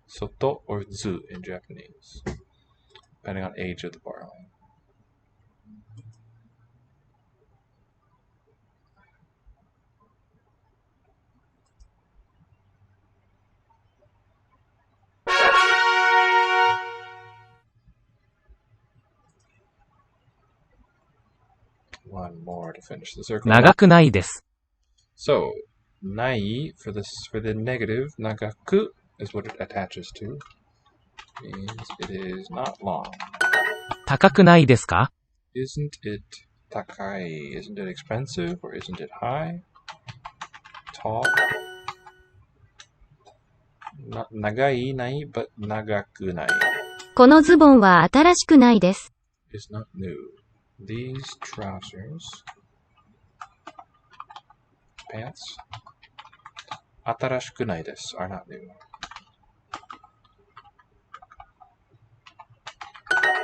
S1: So, to or zu in Japanese, depending on age of the borrowing. One more to finish the circle.
S3: 長くないです。
S1: So, nai for the negative, nagaku is what it attaches to. Means it is not long.
S3: 高くないですか?
S1: Isn't it takai? Isn't it expensive or isn't it high? Tall. Nagai nai, but nagaku nai.
S2: このズボンは新しくないです。
S1: is not new. These trousers, pants, 新しくないです are not new.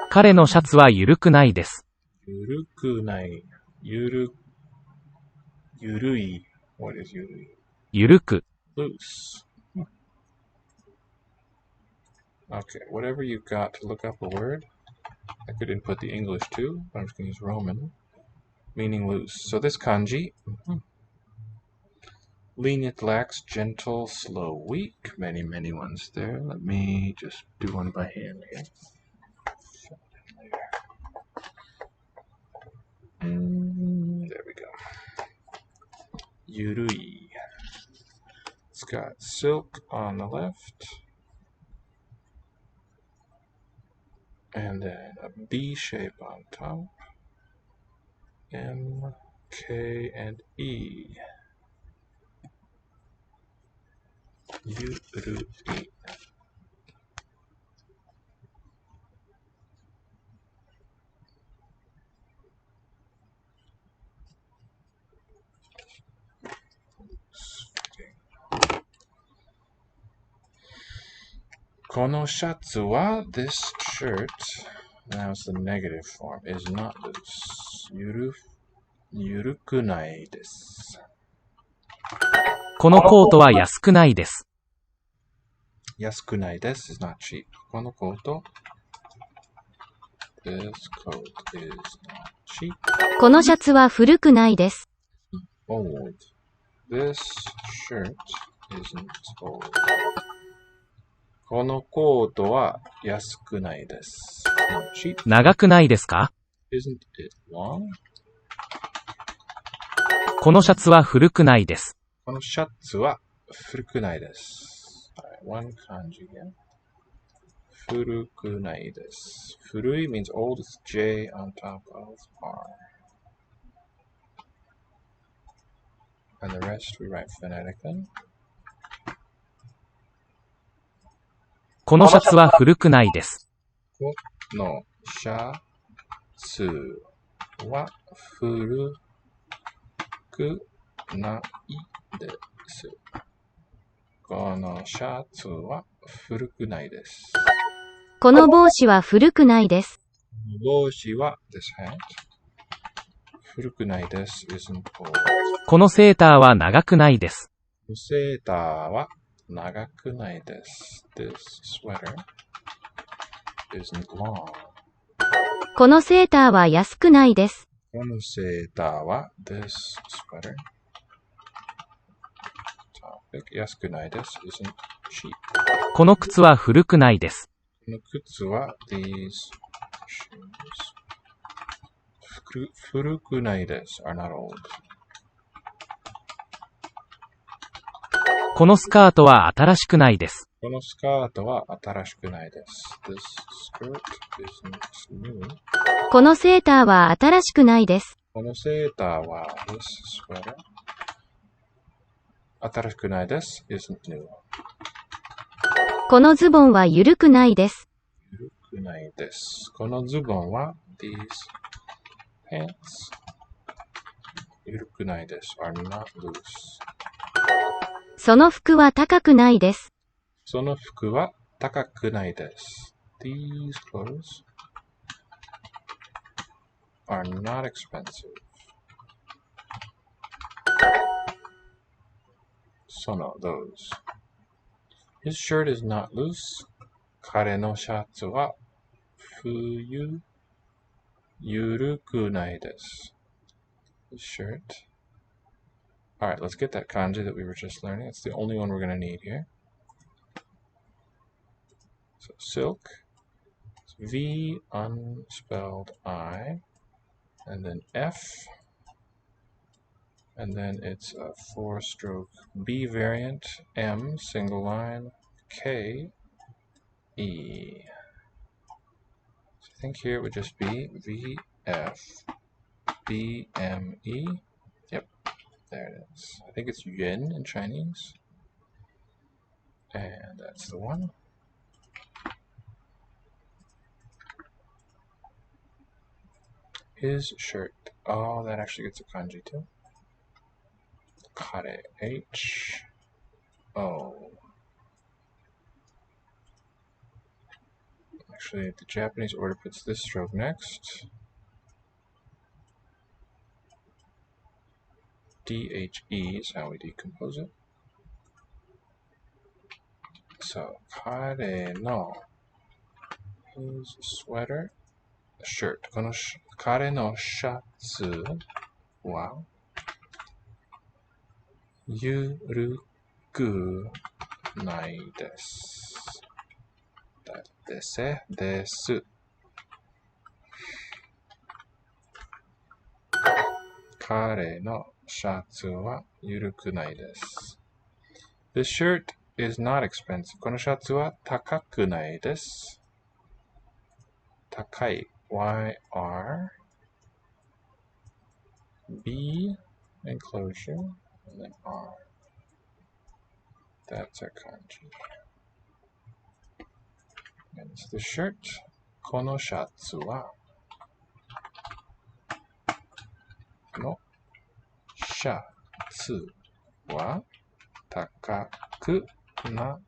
S3: 彼のシャツは緩くないです。
S1: ゆるくない。ゆるい。What is ゆるい？
S3: ゆるく。
S1: Loose. Okay, whatever you got to look up a word. I could input the English too, but I'm just going to use Roman, meaning loose. So this kanji, lenient, lax, gentle, slow, weak. Many, many ones there. Let me just do one by hand here. There we go. Yurui. It's got silk on the left. And then a B shape on top. M, K, and E. Yurui. Kono shatsu wa, this shirt, now it's the negative form, is not loose. Yurukunai desu.
S3: このコートは安くないです。
S1: Yasukunai desu is not cheap. Kono koto, this coat is not cheap.
S2: このシャツは古くないです。
S1: Old. This shirt isn't old. このコートは安くないです。Not cheap.
S3: 長くないですか？
S1: Isn't it long?
S3: このシャツは古くないです。
S1: このシャツは古くないです。One kanji again. 古くないです。古い means old. It's J on top of R. And the rest we write phonetically.
S3: このシャツは古くないです。
S1: このシャツは古くないです。このシャツは古くないです。
S2: この帽子は古くないです。
S1: 帽子は this hat 古くないです isn't old.
S3: このセーターは長くないです。
S1: セーターは長くないです。This sweater isn't long.
S2: このセーターは安くないです。
S1: このセーターは this sweater topic 安くないです isn't cheap.
S3: この靴は古くないです。
S1: この靴は these shoes 古くないです are not old.
S3: このスカートは新しくないです。
S1: このスカートは新しくないです。This skirt isn't new.
S2: このセーターは新しくないです。
S1: このセーターは this sweater 新しくないです isn't new.
S2: このズボンは緩くないです。
S1: 緩くないです。このズボンは these pants 緩くないです are not loose.
S2: その服は高くないです。
S1: その服は高くないです。These clothes are not expensive. その those. His shirt is not loose. 彼のシャツは緩くないです。His shirt. Alright, let's get that kanji that we were just learning. It's the only one we're going to need here. So silk, V unspelled I, and then F, and then it's a 4-stroke B variant, M, single line, K, E. So I think here it would just be V, F, B, M, E. Yep, there it is. I think it's yuan in Chinese. And that's the one. His shirt. Oh, that actually gets a kanji too. Kare. H. O. Actually, the Japanese order puts this stroke next. DHE is how we decompose it. So, kare no. His sweater. Shirt. この彼のシャツはゆるくないです。です。彼のシャツはゆるくないです。This shirt is not expensive. このシャツは高くないです。高い。YR B enclosure and then R. That's our kanji. And it's the shirt. このシャツはのシャツは高くな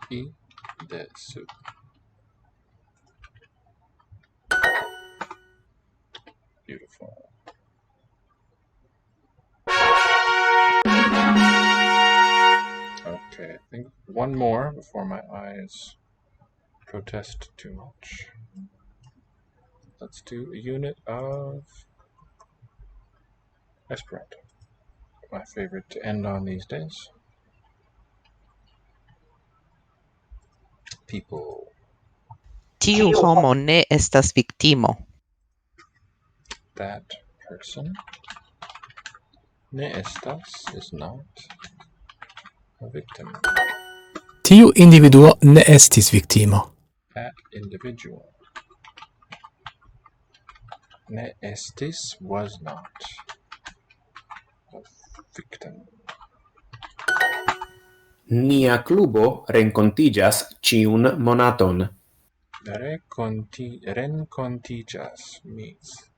S1: いです。Beautiful. Okay, I think one more before my eyes protest too much. Let's do a unit of Esperanto. My favorite to end on these days. People.
S10: Tiu homo ne estas viktimo.
S1: That person. Ne estas is not a victim.
S11: Tiu individuo ne estis viktimo.
S1: That individual. Ne estis was not a victim.
S12: Nia klubo renkontiĝas ĉiun monaton.
S1: Renkontiĝas means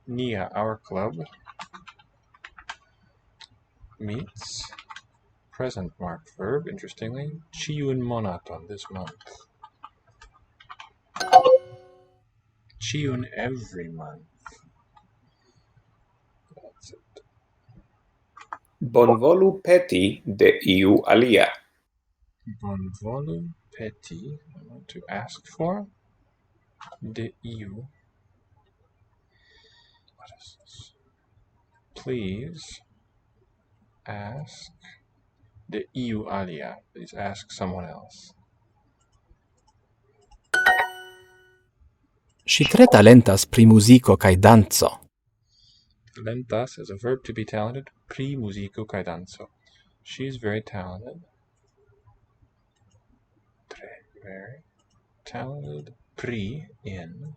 S1: Nia, our club, meets present marked verb, interestingly, ĉiun monaton, this month. Ĉiun every month. That's it.
S12: Bonvolu peti de iu alia.
S1: Bonvolu peti, I want to ask for, de iu. What is this? Please ask de iu alia. Please ask someone else.
S11: Ŝi tre talentas pri muziko kaj danco.
S1: Talentas is a verb to be talented, pri muziko kaj danco. She's very talented. Very talented pri in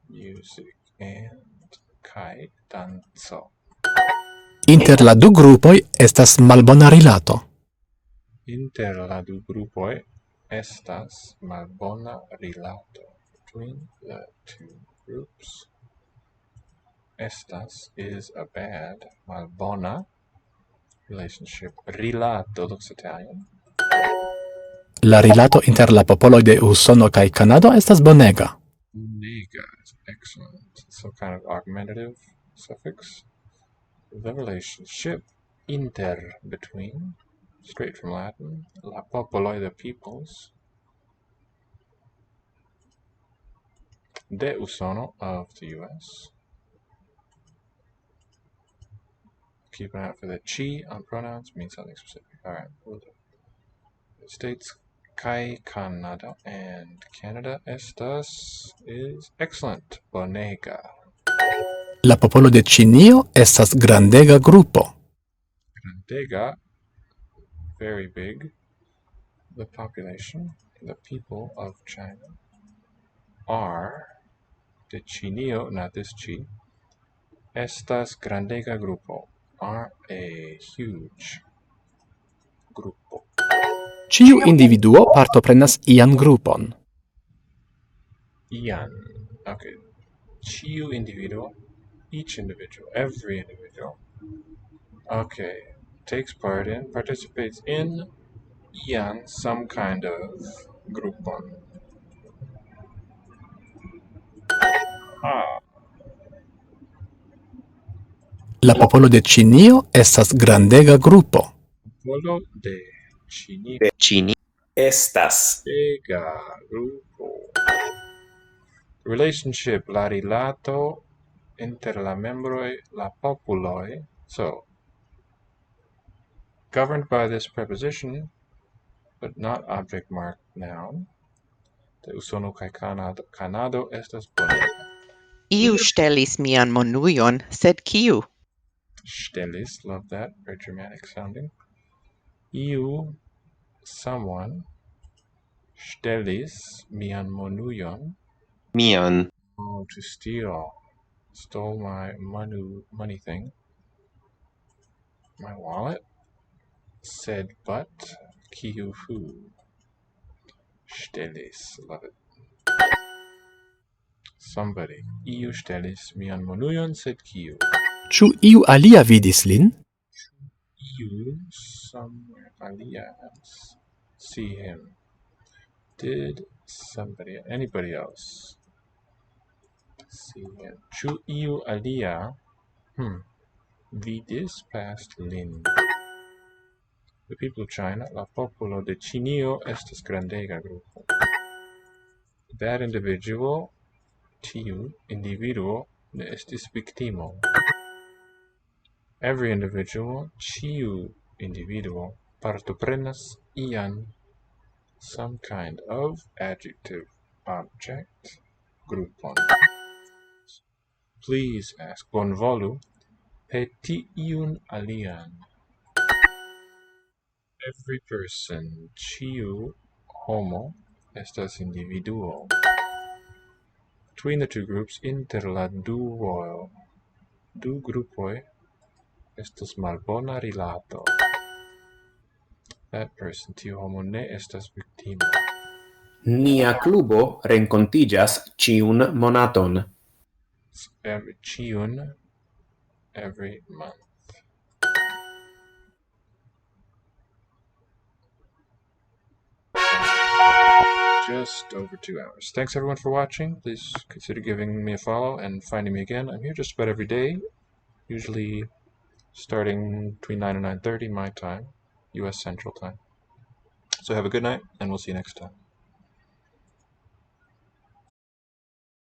S1: music and kai danco.
S11: Inter la du grupoj estas malbona rilato.
S1: Inter la du grupoj estas malbona rilato. Between the two groups. Estas is a bad, malbona relationship. Rilato looks Italian.
S11: La rilato inter la popoloj de Usono kaj Kanado estas bonega.
S1: Bonega is excellent. Some kind of augmentative suffix. The relationship inter, between, straight from Latin. La popoloj, the peoples. De Usono, of the US. Keep an eye out for the chi on pronouns, means something specific. Alright, we'll do. The States, Kai, Canada, and Canada, estas is excellent. Bonega.
S11: La popolo de Ĉinio estas grandega grupo.
S1: Grandega, very big. The population, the people of China, are, de Chinio, not this chi, estas grandega grupo, are a huge grupo.
S11: Ĉiu individuo partoprenas ian grupon.
S1: Ian, okay. Ciu individual. Each individual. Every individual. Okay. Takes part in, participates in, ian, some kind of grupon. Ah.
S11: La popolo de Ĉinio estas grandega grupo.
S1: Popolo de Ĉinio.
S12: De Chini estas.
S1: Grandega grupo. Relationship, la rilato inter la membroj, la popoloj. So, governed by this preposition, but not object marked noun. De Usono kaj Kanado estas bonega.
S10: Iu ŝtelis mian monujon, sed kiu?
S1: Ŝtelis, love that, very dramatic sounding. Iu, someone, ŝtelis mian monujon.
S12: Mian.
S1: Oh, to steal. Stole my money thing. My wallet. Said but, kiu who. Ŝtelis, love it. Somebody. Iu ŝtelis mian monujon, sed kiu.
S11: Ĉu iu alia vidis lin?
S1: Iu, somewhere alia see him. Did anybody else see him? Ĉu iu alia vidis past lin? The people of China, la popolo de Ĉinio estas grandega grupo. That individual, tiu individuo, ne estis viktimo. Every individual, ĉiu individuo, partoprenas ian, some kind of adjective, object, grupon. Please ask, bonvolu, peti iun alian. Every person, ĉiu homo, estas individuo. Between the two groups, inter la du grupoj, estas malbona rilato. That person, tiu homo, ne estas viktimo.
S12: Nia klubo renkontiĝas ĉiun monaton.
S1: Every month. Just over 2 hours. Thanks everyone for watching. Please consider giving me a follow and finding me again. I'm here just about every day, usually starting between 9 and 9:30 my time, US Central Time. So have a good night, and we'll see you next time.